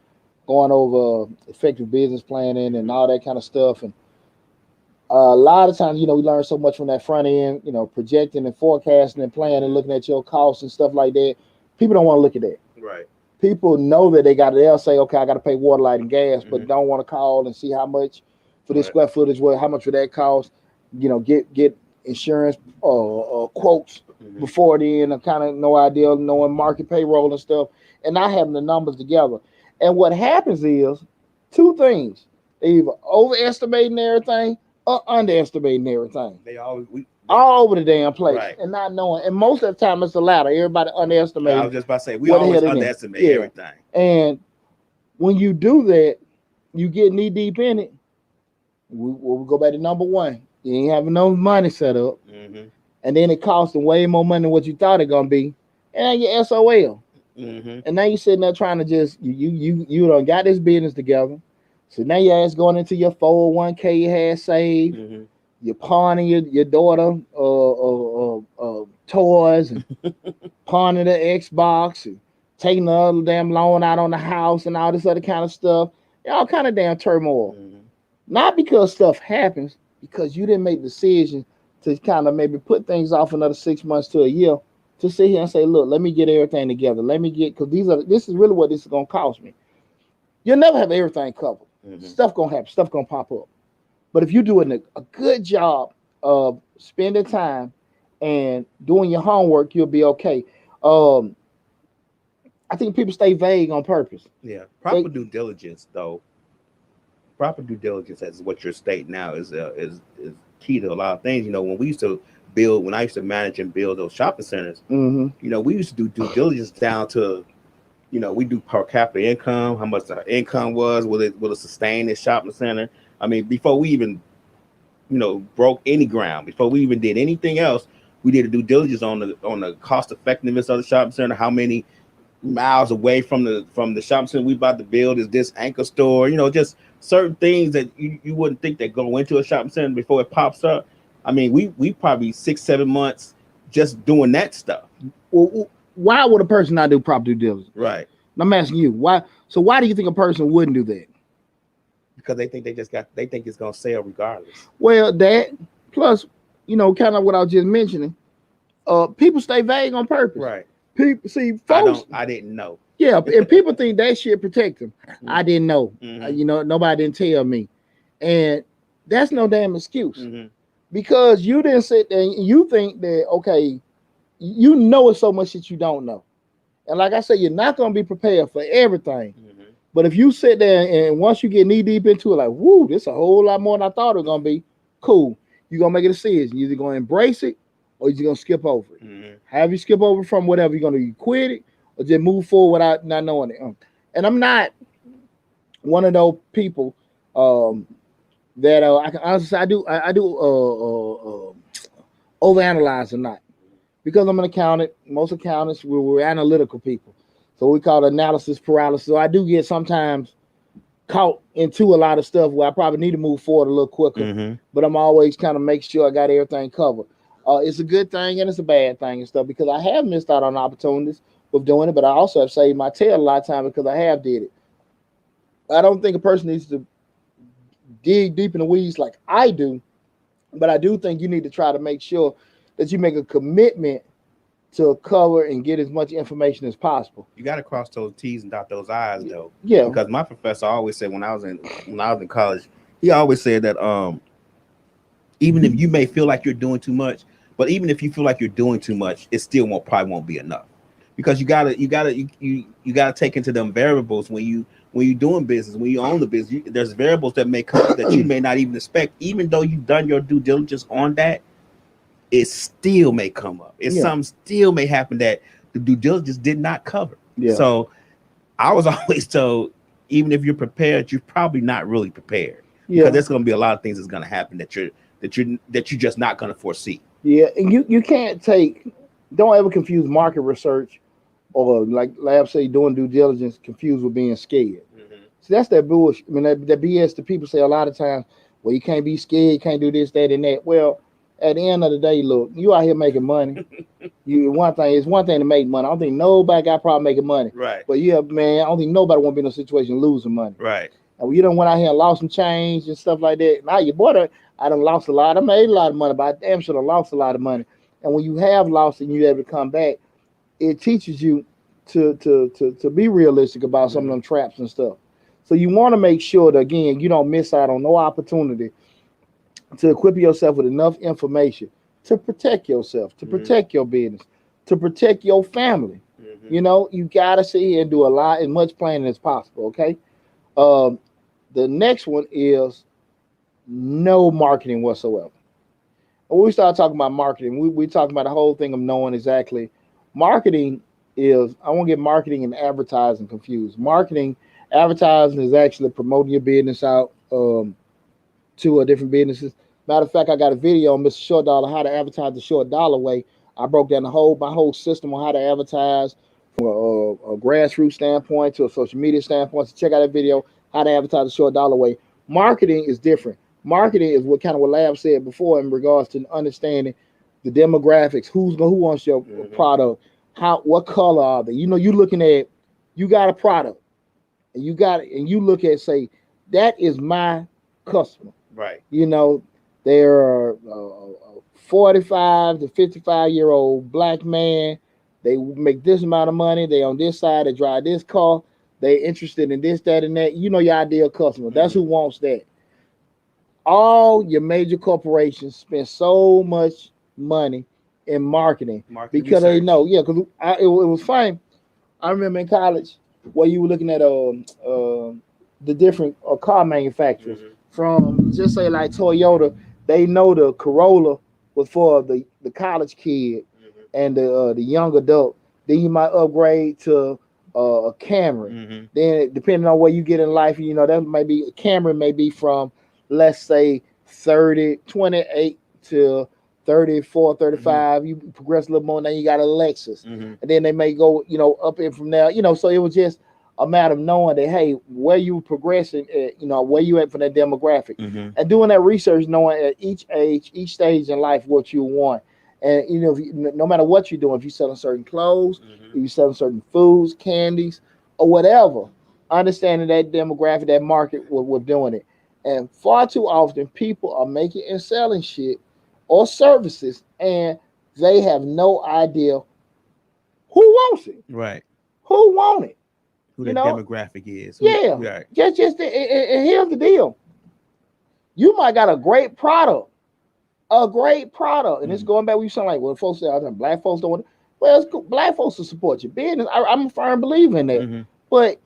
A: going over effective business planning and all that kind of stuff. And a lot of times, we learn so much from that front end, projecting and forecasting and planning and looking at your costs and stuff like that. People don't want to look at that.
B: Right.
A: people know that they got it. They'll say, okay, I got to pay water, light, and gas, but don't want to call and see how much for this square footage, how much would that cost? Get insurance quotes before then, and kind of no idea, knowing market payroll and stuff, and not having the numbers together. And what happens is two things: they either overestimating everything or underestimating everything.
B: They always
A: all over the damn place, right, and not knowing. And most of the time, it's the latter. Everybody underestimates.
B: I was just about to say we always underestimate everything.
A: And when you do that, you get knee deep in it. We'll go back to number one. You ain't having no money set up, and then it costs them way more money than what you thought it gonna be, and you're SOL. And now you're sitting there trying to just you done got this business together. So now your ass going into your 401k you had saved. You're pawning your daughter toys and pawning the Xbox and taking the other damn loan out on the house and all this other kind of stuff. All kind of damn turmoil. Not because stuff happens, because you didn't make decisions to kind of maybe put things off another 6 months to a year to sit here and say, look, let me get everything together. Let me get, because this is really what this is going to cost me. You'll never have everything covered. Stuff going to happen. Stuff going to pop up. But if you're doing a good job of spending time and doing your homework, you'll be okay. I think people stay vague on purpose.
B: Yeah. Proper due diligence, though. Proper due diligence, as what you're stating now, is key to a lot of things. When we used to build, when I used to manage and build those shopping centers, we used to do due diligence down to, we do per capita income, how much the income was, will it sustain this shopping center? I mean, before we even, broke any ground, before we even did anything else, we did a due diligence on the cost effectiveness of the shopping center, how many miles away from the shopping center we about to build is this anchor store, just certain things that you wouldn't think that go into a shopping center before it pops up. I mean, we probably 6-7 months just doing that stuff.
A: Well, why would a person not do proper due diligence?
B: Right.
A: I'm asking you, why? So why do you think a person wouldn't do that?
B: Because they think they think it's gonna sell regardless.
A: Well, that plus, kind of what I was just mentioning. People stay vague on purpose.
B: Right.
A: People see folks.
B: I didn't know.
A: Yeah, and people think that shit protect them. I didn't know. Nobody didn't tell me, and that's no damn excuse. Because you didn't sit there and you think that, okay, it's so much that you don't know. And like I said, you're not going to be prepared for everything. But if you sit there and once you get knee deep into it, like, woo, this a whole lot more than I thought it was going to be, cool. You're going to make a decision. You're either going to embrace it or you're going to skip over it. Have you skip over from whatever, you're going to quit it or just move forward without not knowing it. And I'm not one of those people that I can honestly say I do overanalyze or not, because I'm an accountant. Most accountants we're analytical people, so we call it analysis paralysis. So I do get sometimes caught into a lot of stuff where I probably need to move forward a little quicker, but I'm always kind of make sure I got everything covered. It's a good thing and it's a bad thing and stuff, because I have missed out on opportunities with doing it, but I also have saved my tail a lot of times because I have did it. I don't think a person needs to dig deep in the weeds like I do, but I do think you need to try to make sure that you make a commitment to cover and get as much information as possible.
B: You got to cross those T's and dot those I's, though.
A: Yeah.
B: Because my professor always said when I was in college, he always said that even if you may feel like you're doing too much, but even if you feel like you're doing too much, it still probably won't be enough, because you gotta take into them variables when you're doing business, when you own the business. There's variables that may come that you may not even expect, even though you've done your due diligence on that. It still may come up. Something still may happen that the due diligence did not cover. Yeah. So I was always told, even if you're prepared, you're probably not really prepared. Yeah. Because there's going to be a lot of things that's going to happen that you're just not going to foresee.
A: Yeah, and you can't don't ever confuse market research or, like Lab say, doing due diligence confused with being scared. So that's that bullshit. I mean, that BS that people say a lot of times. Well, you can't be scared. You can't do this, that, and that. Well, at the end of the day, look, you out here making money. It's one thing to make money. I don't think nobody got a problem making money.
B: Right.
A: But yeah, man, I don't think nobody want to be in a situation losing money.
B: Right.
A: And you done went out here and lost some change and stuff like that. Now your boy, I done lost a lot. I made a lot of money, but I damn sure done lost a lot of money. And when you have lost and you're able to come back, it teaches you to be realistic about some of them traps and stuff. So you want to make sure that again you don't miss out on no opportunity to equip yourself with enough information to protect yourself, to protect your business, to protect your family. You know, you gotta sit here and do a lot as much planning as possible. Okay. Um, the next one is no marketing whatsoever. When we start talking about marketing, we talking about the whole thing of knowing exactly. Marketing is, I want to get marketing and advertising confused. Marketing, advertising is actually promoting your business out to different businesses. Matter of fact, I got a video on Mr. Short Dollar, how to advertise the short dollar way. I broke down my whole system on how to advertise from a grassroots standpoint to a social media standpoint. So check out that video, how to advertise the short dollar way. Marketing is different. Marketing is what Lab said before in regards to understanding the demographics, who wants your product, what color are they? You know, you looking at, you got a product, and you look at, say, that is my customer.
B: Right.
A: You know, they're a 45 to 55-year-old black man. They make this amount of money. They on this side. They drive this car. They interested in this, that, and that. You know your ideal customer. That's who wants that. All your major corporations spend so much money in marketing because research. They know. Yeah, because it was fine. I remember in college where you were looking at the different car manufacturers. From just say like Toyota, they know the Corolla was for the college kid and the young adult. Then you might upgrade to a Camry. Then depending on where you get in life, you know, that might be a Camry may be from, let's say 28 to 34, 35. You progress a little more, and then you got a Lexus. And then they may go, you know, up in from there, you know, so it was just a matter of knowing that, hey, where you progressing at, you know, where you at for that demographic, and doing that research, knowing at each age, each stage in life what you want. And you know, no matter what you're doing, if you're selling certain clothes, if you're selling certain foods, candies, or whatever, understanding that demographic, that market, we're doing it. And far too often, people are making and selling shit or services, and they have no idea who wants it.
B: Right.
A: Who want it?
B: Who the demographic is.
A: Yeah. Right. Just and here's the deal. You might got a great product, and it's going back. We sound like, well, folks say, black folks don't want it. Well, it's cool. Black folks will support your business. I'm a firm believer in that. But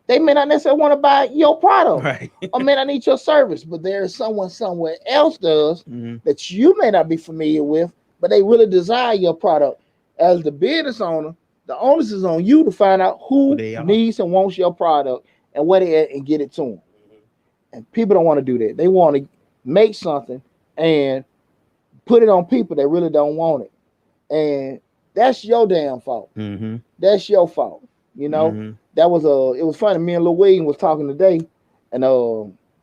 A: they may not necessarily want to buy your product, right? Or may not need your service, but there is someone somewhere else does that you may not be familiar with, but they really desire your product. As the business owner, the onus is on you to find out who needs and wants your product and where they at and get it to them. And people don't want to do that. They want to make something and put it on people that really don't want it. And that's your damn fault. That's your fault. You know, that was it was funny. Me and Lil William was talking today, and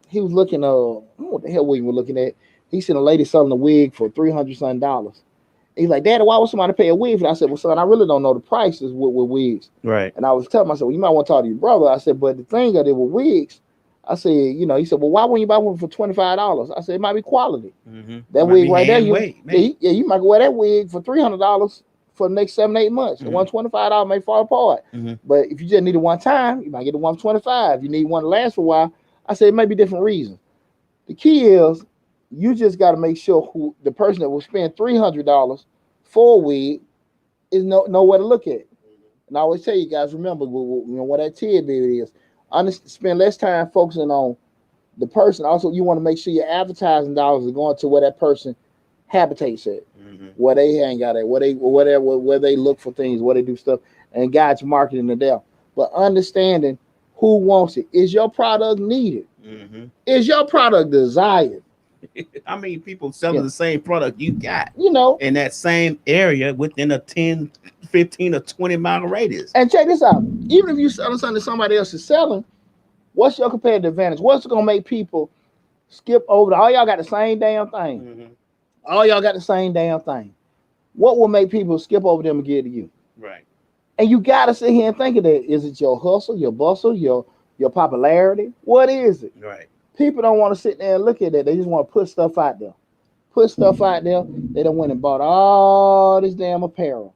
A: he was looking, I don't know what the hell William was looking at. He seen a lady selling a wig for $300 something. He's like, Daddy, why would somebody pay a wig for that? I said, well, son, I really don't know the prices with wigs. Right. And I was telling myself, well, you might want to talk to your brother. I said, but the thing that it with wigs, I said, you know, he said, well, why wouldn't you buy one for $25? I said, it might be quality. That wig right there, you might go wear that wig for $300 for the next 7-8 months. The $125 may fall apart. But if you just need it one time, you might get the one for $25. You need one to last for a while. I said, it may be different reasons. The key is, you just got to make sure who the person that will spend $300 for a wig is know where to look at. And I always tell you guys, remember, you know what that tidbit is. Spend less time focusing on the person. Also, you want to make sure your advertising dollars are going to where that person habitates at, where they hang out at, where they look for things, where they do stuff, and guide your marketing to there. But understanding who wants it. Is your product needed? Is your product desired?
B: I mean, people selling the same product you got,
A: you know,
B: in that same area within a 10, 15, or 20-mile radius.
A: And check this out. Even if you're selling something that somebody else is selling, what's your competitive advantage? What's going to make people skip over all y'all got the same damn thing. All y'all got the same damn thing. What will make people skip over them and get to you? Right. And you got to sit here and think of that. Is it your hustle, your bustle, your popularity? What is it? Right. People don't want to sit there and look at that. They just want to put stuff out there. They done went and bought all this damn apparel,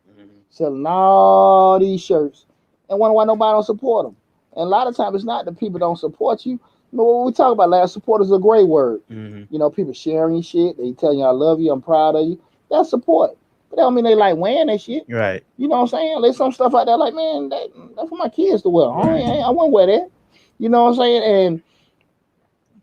A: selling all these shirts, and wonder why nobody don't support them. And a lot of times it's not that people don't support you. You know what we talk about last, support is a great word.
B: Mm-hmm.
A: You know, people sharing your shit, they telling you I love you, I'm proud of you. That's support. But that don't mean they like wearing that shit.
B: Right.
A: You know what I'm saying? There's some stuff out there like, man, that's for my kids to wear.
B: Right.
A: I won't wear that. You know what I'm saying? And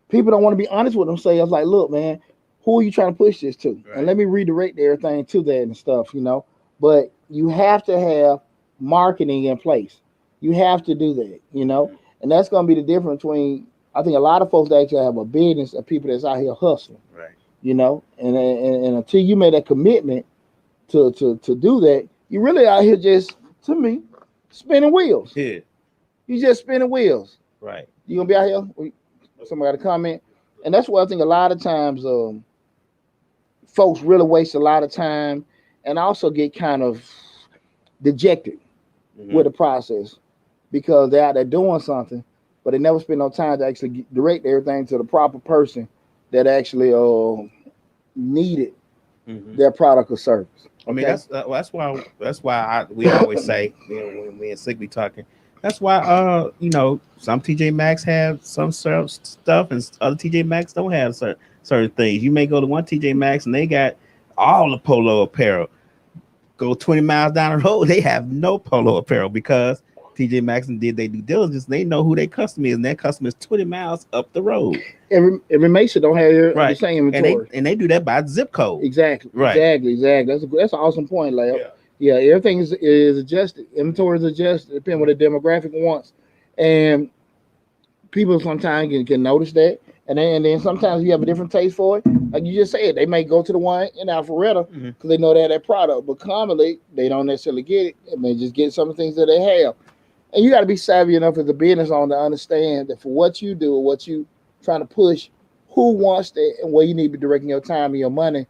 A: people don't want to be honest with themselves. Like, look, man, who are you trying to push this to?
B: Right.
A: And let me redirect everything to that and stuff, you know. But you have to have marketing in place. You have to do that, you know.
B: Mm-hmm.
A: And that's going to be the difference between, I think a lot of folks that actually have a business and people that's out here hustling,
B: Right.
A: you know. And until you make that commitment to do that, you really out here just, to me, spinning wheels.
B: Yeah.
A: You just spinning wheels.
B: Right.
A: You gonna be out here? Somebody got a comment, and that's why I think a lot of times folks really waste a lot of time and also get kind of dejected
B: Mm-hmm.
A: with the process because they're out there doing something, but they never spend no time to actually direct everything to the proper person that actually needed
B: Mm-hmm.
A: their product or service.
B: I mean,
A: Okay?
B: that's why we always say, you know, when me and Sick be talking, that's why you know, some TJ Maxx have some stuff and other TJ Maxx don't have certain things. You may go to one TJ Maxx and they got all the polo apparel. Go 20 miles down the road, they have no polo apparel because TJ Maxx did their due diligence. They know who their customer is, and that customer is 20 miles up the road.
A: Every Mason don't have the
B: Right.
A: same inventory.
B: And they do that by zip code.
A: Exactly.
B: Right.
A: Exactly. That's an awesome point, Lab. Yeah, everything is adjusted. Inventory is adjusted depending on what the demographic wants, and people sometimes can notice that. And then sometimes you have a different taste for it. Like you just said, they may go to the one in Alpharetta because
B: Mm-hmm.
A: they know they have that product, but commonly they don't necessarily get it. And they just get some of the things that they have. And you got to be savvy enough as a business owner to understand that for what you do or what you trying to push, who wants that and where you need to be directing your time and your money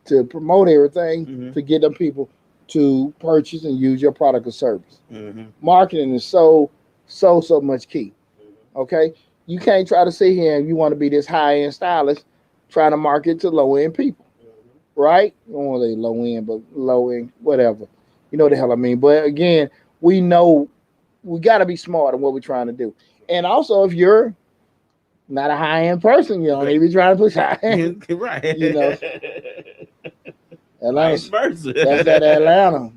A: to promote everything
B: Mm-hmm.
A: to get them people to purchase and use your product or service.
B: Mm-hmm.
A: Marketing is so much key. Okay, you can't try to sit here and you want to be this high end stylist trying to market to low end people, right? You don't want to say low end, but low end, whatever. You know what the hell I mean. But again, we know we got to be smart in what we're trying to do. And also, if you're not a high end person, you don't need to be trying to push high end.
B: Right.
A: You know, Atlanta,
B: Vice versa.
A: that's that Atlanta.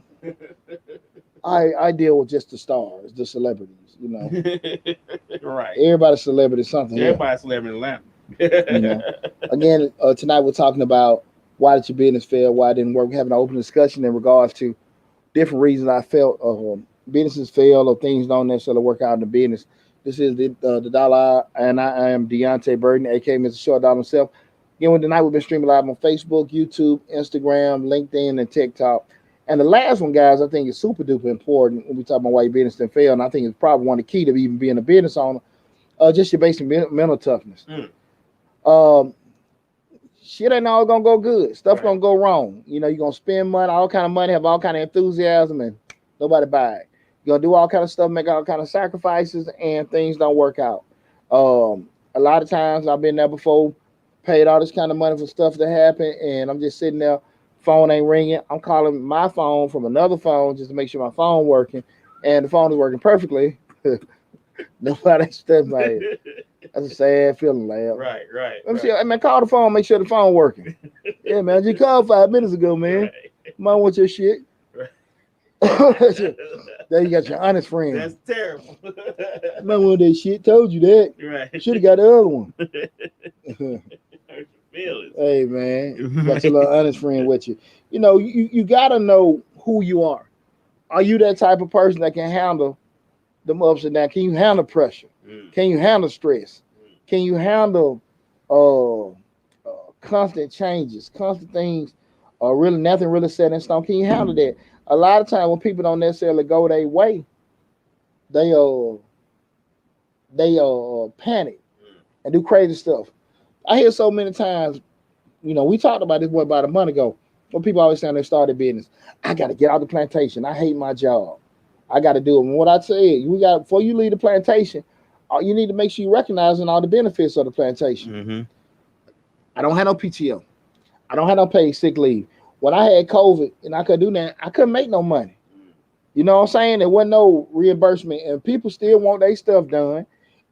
A: I deal with just the stars, the celebrities. You know,
B: Right.
A: everybody's celebrity something. Here.
B: Everybody's celebrity in Atlanta.
A: You know, again, tonight we're talking about why did your business fail, why it didn't work. We're having an open discussion in regards to different reasons I felt businesses fail or things don't necessarily work out in the business. This is the Dollar, and I am Deontay Burden, aka Mr. Short Dollar himself. Again, tonight we've been streaming live on Facebook, YouTube, Instagram, LinkedIn, and TikTok. And the last one, guys, I think is super duper important when we talk about why your business didn't fail. And I think it's probably one of the key to even being a business owner, just your basic mental toughness. Shit ain't all gonna go good. Stuff gonna go wrong. You know, you're gonna spend money, all kind of money, have all kind of enthusiasm, and nobody buy it. You're gonna do all kind of stuff, make all kind of sacrifices, and things don't work out. A lot of times I've been there before, paid all this kind of money for stuff that happened, and I'm just sitting there, phone ain't ringing. I'm calling my phone from another phone just to make sure my phone working, and the phone is working perfectly. Nobody stepped by it. That's a sad feeling, lad.
B: Right.
A: Let me see. I mean, call the phone, make sure the phone working. Yeah, man. I just called 5 minutes ago, man.
B: Right.
A: Might want your shit.
B: Right.
A: There you got your honest friend.
B: That's terrible.
A: Might want that shit. Told you that.
B: Right.
A: Should have got the other one.
B: Feelings.
A: Hey, man. You got your little honest friend with you. You know, you got to know who you are. Are you that type of person that can handle them ups and downs? Can you handle pressure? Can you handle stress? Can you handle constant changes, constant things, really nothing really set in stone? Can you handle that? A lot of times when people don't necessarily go their way, they panic and do crazy stuff. I hear so many times, you know, we talked about this about a month ago, when people always saying they started business. I got to get out the plantation. I hate my job. I got to do it. And what I say, before you leave the plantation, you need to make sure you recognizing all the benefits of the plantation.
B: Mm-hmm.
A: I don't have no PTO. I don't have no paid sick leave. When I had COVID and I couldn't do that, I couldn't make no money. You know what I'm saying? There wasn't no reimbursement, and people still want their stuff done,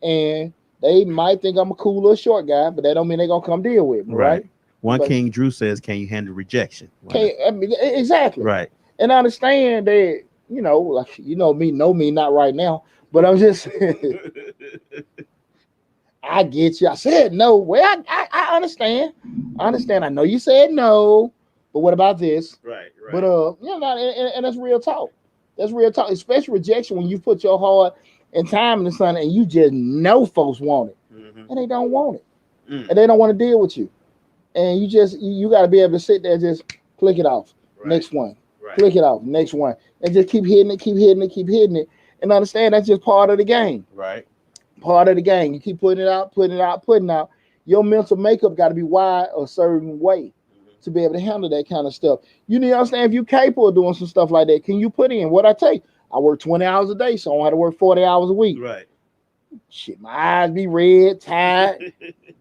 A: and they might think I'm a cool little short guy, but that don't mean they're gonna come deal with me,
B: Right.
A: right?
B: One
A: But
B: King Drew says, "Can you handle rejection?"
A: can't I mean, exactly,
B: Right.
A: and I understand that like know me not right now, but I'm just I get you. I said no. Well, I understand. I understand. I know you said no, but what about this?
B: Right.
A: But
B: Right.
A: and that's real talk. That's real talk. Especially rejection when you put your heart and time into something and you just know folks want it
B: Mm-hmm.
A: and they don't want it
B: Mm.
A: and they don't want to deal with you. And you got to be able to sit there and just click it off.
B: Right.
A: Next one.
B: Right.
A: Click it off. Next one. And just keep hitting it, keep hitting it, keep hitting it. And understand that's just part of the game.
B: Right.
A: Part of the game. You keep putting it out, putting it out, putting it out. Your mental makeup got to be wired a certain way to be able to handle that kind of stuff. You need to understand if you're capable of doing some stuff like that. Can you put in what I take? I work 20 hours a day, so I don't have to work 40 hours a week.
B: Right.
A: Shit, my eyes be red, tired.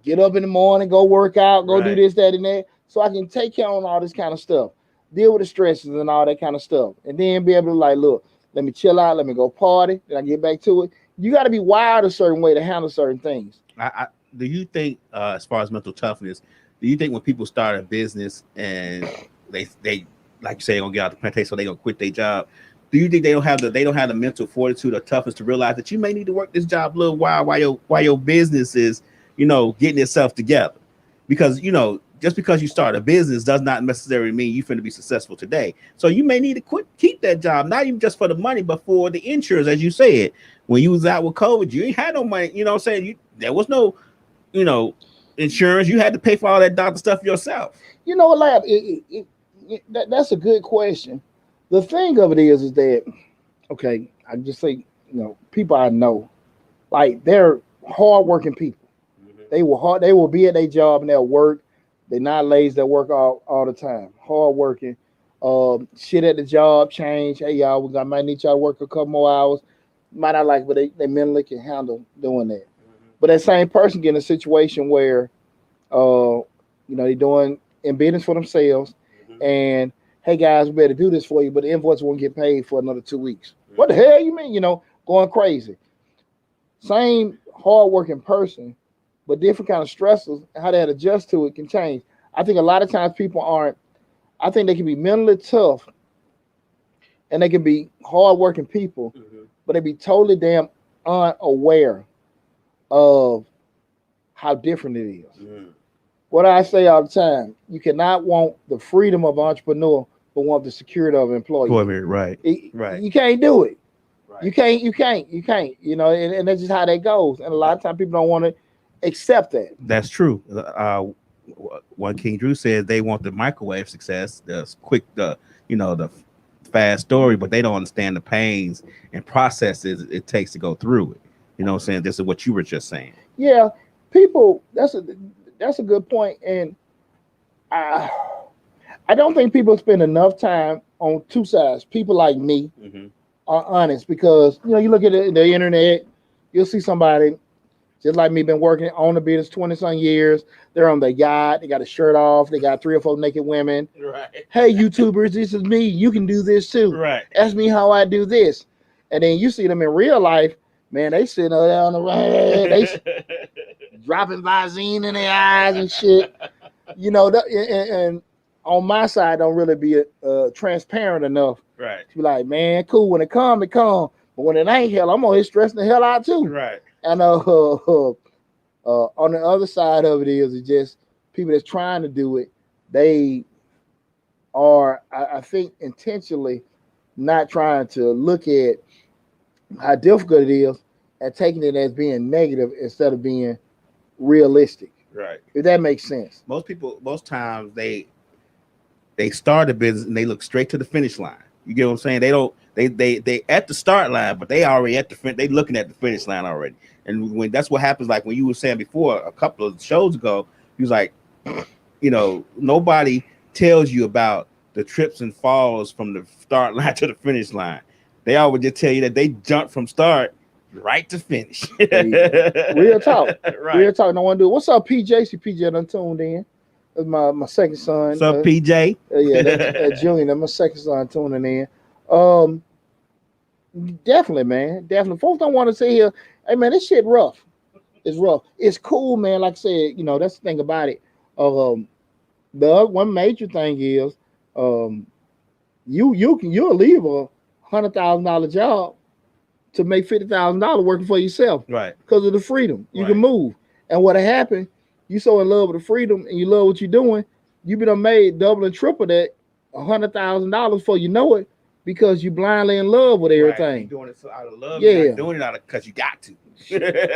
A: Get up in the morning, go work out, go do
B: Right.
A: this, that, and that. So I can take care on all this kind of stuff. Deal with the stresses and all that kind of stuff. And then be able to like, look, let me chill out, let me go party, then I get back to it. You got to be wired a certain way to handle certain things.
B: I do you think, as far as mental toughness, do you think when people start a business and they like you say, they're gonna get out the plantation, so they gonna quit their job? Do you think they don't have the mental fortitude or toughness to realize that you may need to work this job a little while your business is getting itself together? Because just because you start a business does not necessarily mean you're going to be successful today. So you may need to keep that job, not even just for the money, but for the insurance, as you said. When you was out with COVID, you ain't had no money. You know what I'm saying? There was no, you know, insurance. You had to pay for all that doctor stuff yourself.
A: You know what, Lab? That's a good question. The thing of it is that okay, I just say people I know, like they're hardworking people.
B: Mm-hmm.
A: They will hard. They will be at their job and they'll work. They're not lazy. They work all the time. Hardworking. Shit at the job change. Hey y'all, might need y'all to work a couple more hours. Might not like, but they mentally can handle doing that. But that same person get in a situation where, they're doing in business for themselves,
B: Mm-hmm.
A: and hey guys, we better do this for you, but the invoice won't get paid for another 2 weeks.
B: Mm-hmm.
A: What the hell you mean? Going crazy. Same hardworking person, but different kind of stresses. How they adjust to it can change. I think a lot of times people aren't. I think they can be mentally tough and they can be hardworking people,
B: Mm-hmm.
A: but they be totally damn unaware of how different it is.
B: Mm-hmm.
A: What I say all the time, you cannot want the freedom of an entrepreneur, but want the security of an employee.
B: Right. Right.
A: You can't do it.
B: Right.
A: You can't. And that's just how that goes. And a lot of times people don't want to accept that.
B: That's true. One King Drew says they want the microwave success, the quick, the fast story, but they don't understand the pains and processes it takes to go through it. You know what I'm saying? This is what you were just saying.
A: Yeah, people. That's a good point, and I don't think people spend enough time on two sides. People like me
B: Mm-hmm.
A: are honest because you look at the internet, you'll see somebody just like me been working on the business 20-some years. They're on the yacht, they got a shirt off, they got 3 or 4 naked women.
B: Right.
A: Hey YouTubers, this is me. You can do this too.
B: Right.
A: Ask me how I do this. And then you see them in real life, man, they sitting there on the right, they dropping Visine in their eyes and shit. And on my side, don't really be transparent enough
B: Right.
A: to be like, man, cool. When it come, it come. But when it ain't, hell, I'm on here stressing the hell out too.
B: Right.
A: And on the other side of it is it's just people that's trying to do it. They are, I think, intentionally not trying to look at how difficult it is and taking it as being negative instead of being realistic.
B: Right.
A: If that makes sense.
B: Most times they start a business and they look straight to the finish line. You get what I'm saying? They at the start line, but they already at the they looking at the finish line already. And when that's what happens, like when you were saying before a couple of shows ago, he was like, nobody tells you about the trips and falls from the start line to the finish line. They always just tell you that they jump from start right to finish.
A: Real talk.
B: Right.
A: Real talk. No one do it. What's up, PJ? See PJ done tuned in. That's my second son.
B: What's up, PJ?
A: Yeah, that's Julian. That's my second son tuning in. Definitely, man. Definitely. Folks don't want to sit here. Hey, man, this shit rough. It's rough. It's cool, man. Like I said, that's the thing about it. Um, the one major thing is, um, you'll leave $100,000 job to make $50,000 working for yourself
B: Right.
A: because of the freedom. You can
B: Right.
A: move. And what happened? You so in love with the freedom and you love what you're doing. You been made double and triple that $100,000 before you know it because you blindly in love with
B: Right. You're
A: everything.
B: doing it so out of love. You're
A: Yeah.
B: not doing it out of because you got to.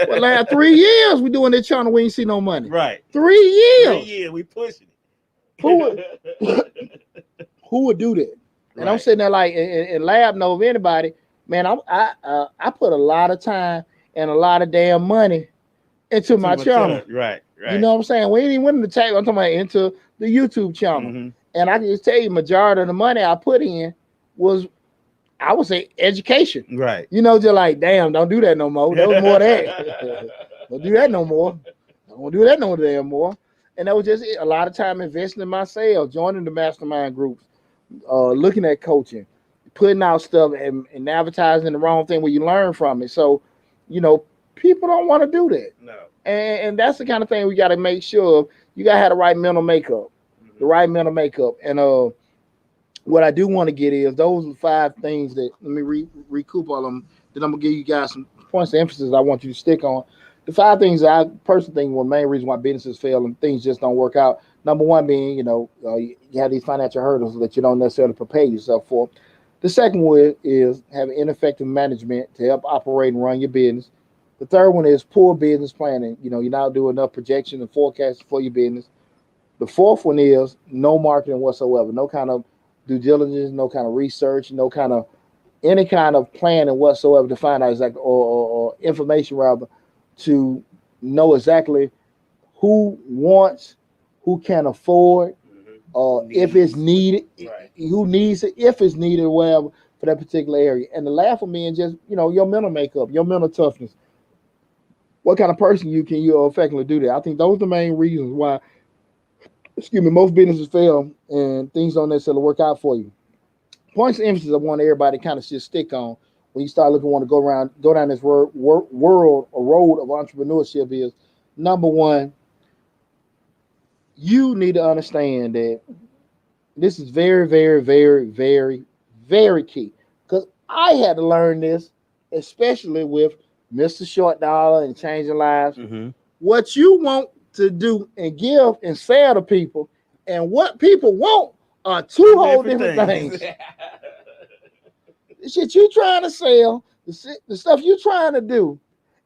A: Well, last 3 years we doing this channel, we ain't see no money.
B: Right.
A: 3
B: 3
A: years.
B: years we pushing
A: Who
B: it.
A: who would do that? And I'm
B: Right.
A: sitting there like, and Lab know of anybody, man. I put a lot of time and a lot of damn money into my channel.
B: Right. Right.
A: You know what I'm saying? We ain't even went in the tag. I'm talking about into the YouTube channel.
B: Mm-hmm.
A: And I can just tell you, majority of the money I put in was, I would say, education.
B: Right.
A: Just like, damn, don't do that no more. There was more of that. Don't do that no more. Don't do that no damn more. And that was just it. A lot of time investing in myself, joining the mastermind groups, looking at coaching, putting out stuff and advertising the wrong thing where you learn from it. So, people don't want to do that.
B: No.
A: And that's the kind of thing we got to make sure you got to have the right mental makeup, the right mental makeup. And what I do want to get is those are 5 things that, let me recoup all of them, that I'm going to give you guys some points of emphasis I want you to stick on. The 5 things that I personally think were the main reason why businesses fail and things just don't work out. Number one being, you have these financial hurdles that you don't necessarily prepare yourself for. The second one is having ineffective management to help operate and run your business. The third one is poor business planning. You're not doing enough projection and forecasting for your business. The fourth one is no marketing whatsoever, no kind of due diligence, no kind of research, no kind of any kind of planning whatsoever to find out exactly or information rather to know exactly who wants, who can afford, if it's needed,
B: Right.
A: who needs it, if it's needed, or whatever for that particular area. And the last one being just your mental makeup, your mental toughness. What kind of person you effectively do that? I think those are the main reasons why, most businesses fail and things don't necessarily work out for you. Points of emphasis I want everybody to kind of just stick on when you start looking, want to go down this world or road of entrepreneurship is, number one, you need to understand that this is very, very, very, very, very key. Because I had to learn this, especially with Mr. Short Dollar and Changing Lives.
B: Mm-hmm.
A: What you want to do and give and sell to people and what people want are two whole different things. The shit you trying to sell, the stuff you trying to do,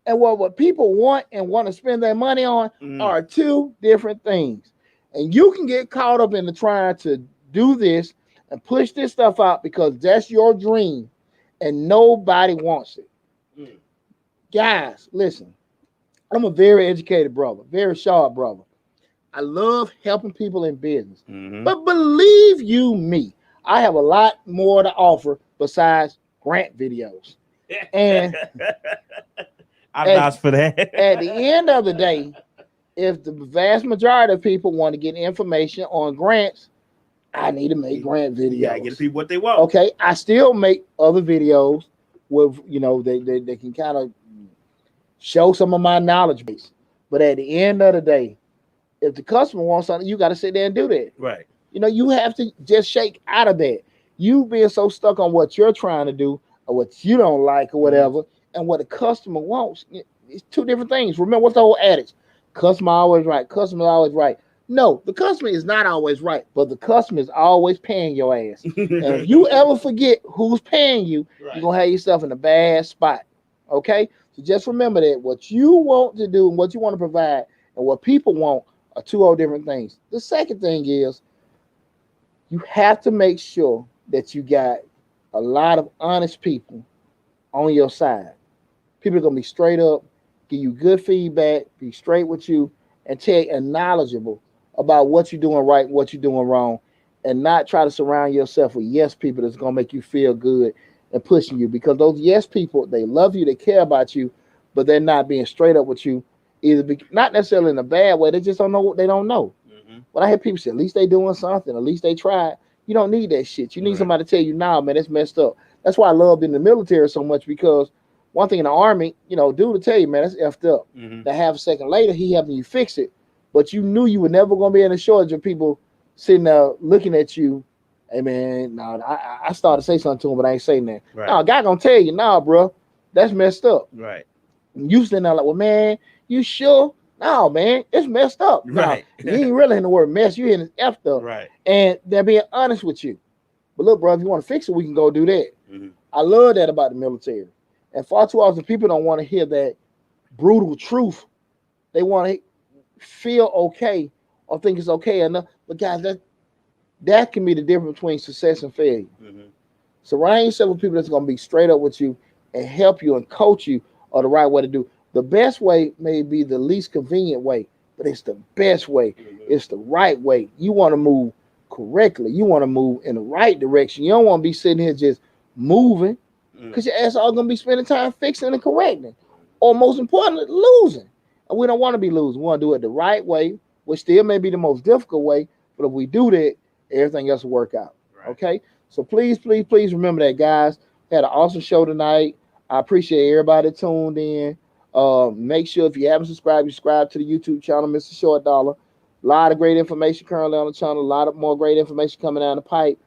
A: and what people want and want to spend their money on are 2 different things. And you can get caught up in the trying to do this and push this stuff out because that's your dream and nobody wants it. Guys, listen, I'm a very educated brother, very sharp brother. I love helping people in business. But believe you me, I have a lot more to offer besides grant videos. And
B: I vouch for that.
A: At the end of the day, if the vast majority of people want to get information on grants, I need to make grant videos.
B: Yeah, get people what they want.
A: Okay, I still make other videos with they can kind of show some of my knowledge base. But at the end of the day, if the customer wants something, you got to sit there and do that.
B: Right.
A: You have to just shake out of that. You being so stuck on what you're trying to do or what you don't like or whatever, and what the customer wants, it's 2 different things. Remember, what's the whole adage? Customer always right. Customer always right. No, the customer is not always right, but the customer is always paying your ass. And if you ever forget who's paying you, you're going to have yourself in a bad spot. Okay? So just remember that what you want to do and what you want to provide and what people want are 2 whole different things. The second thing is you have to make sure that you got a lot of honest people on your side. People are going to be straight up, give you good feedback, be straight with you, and knowledgeable about what you're doing right, what you're doing wrong, and not try to surround yourself with yes people that's going to make you feel good and pushing you. Because those yes people, they love you, they care about you, but they're not being straight up with you, not necessarily in a bad way. They just don't know what they don't know. When I hear people say, at least they doing something, at least they tried, you don't need that shit. You need somebody to tell you, nah, man, it's messed up. That's why I loved in the military so much, because one thing in the Army, you know, dude will tell you, man, that's effed up. That half a second later, he helping you fix it. But you knew you were never going to be in a shortage of people sitting there looking at you. Hey, man, no, I started to say something to him, but I ain't saying that.
B: Right.
A: No, a guy going to tell you, nah, bro, that's messed up.
B: Right.
A: You sitting there like, well, man, you sure? No, man, it's messed up.
B: Right.
A: No, you ain't really in the word mess. You in the effed up.
B: Right.
A: And they're being honest with you. But look, bro, if you want to fix it, we can go do that. I love that about the military. And far too often, people don't want to hear that brutal truth. They want to feel okay or think it's okay enough. But guys, that can be the difference between success and failure. Surround yourself with people that's going to be straight up with you and help you and coach you on the right way to do. The best way may be the least convenient way, but it's the best way. It's the right way. You want to move correctly. You want to move in the right direction. You don't want to be sitting here just moving, because your ass all going to be spending time fixing and correcting, or most importantly, losing. And we don't want to be losing. We want to do it the right way, which still may be the most difficult way, but if we do that, everything else will work out. Right. Okay? So please, please, please remember that, guys. We had an awesome show tonight. I appreciate everybody that tuned in. Make sure if you haven't subscribed, you subscribe to the YouTube channel, Mr. Short Dollar. A lot of great information currently on the channel. A lot of more great information coming down the pipe.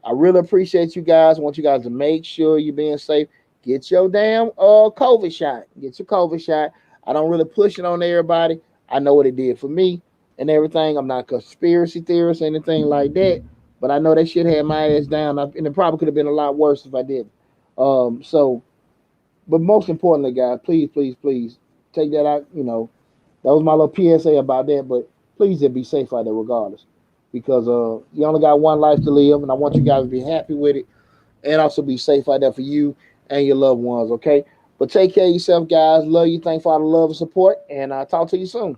A: I really appreciate you guys. I want you guys to make sure you're being safe. Get your damn COVID shot. Get your COVID shot. I don't really push it on everybody. I know what it did for me and everything. I'm not a conspiracy theorist or anything like that, but I know that shit had my ass down, and it probably could have been a lot worse if I didn't. But most importantly, guys, please, please, please take that out. You know, that was my little PSA about that, but please just be safe out there regardless, because you only got one life to live, and I want you guys to be happy with it and also be safe out there for you and your loved ones, okay? But take care of yourself, guys. Love you. Thank you for all the love and support, and I'll talk to you soon.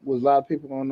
A: Was a lot of people on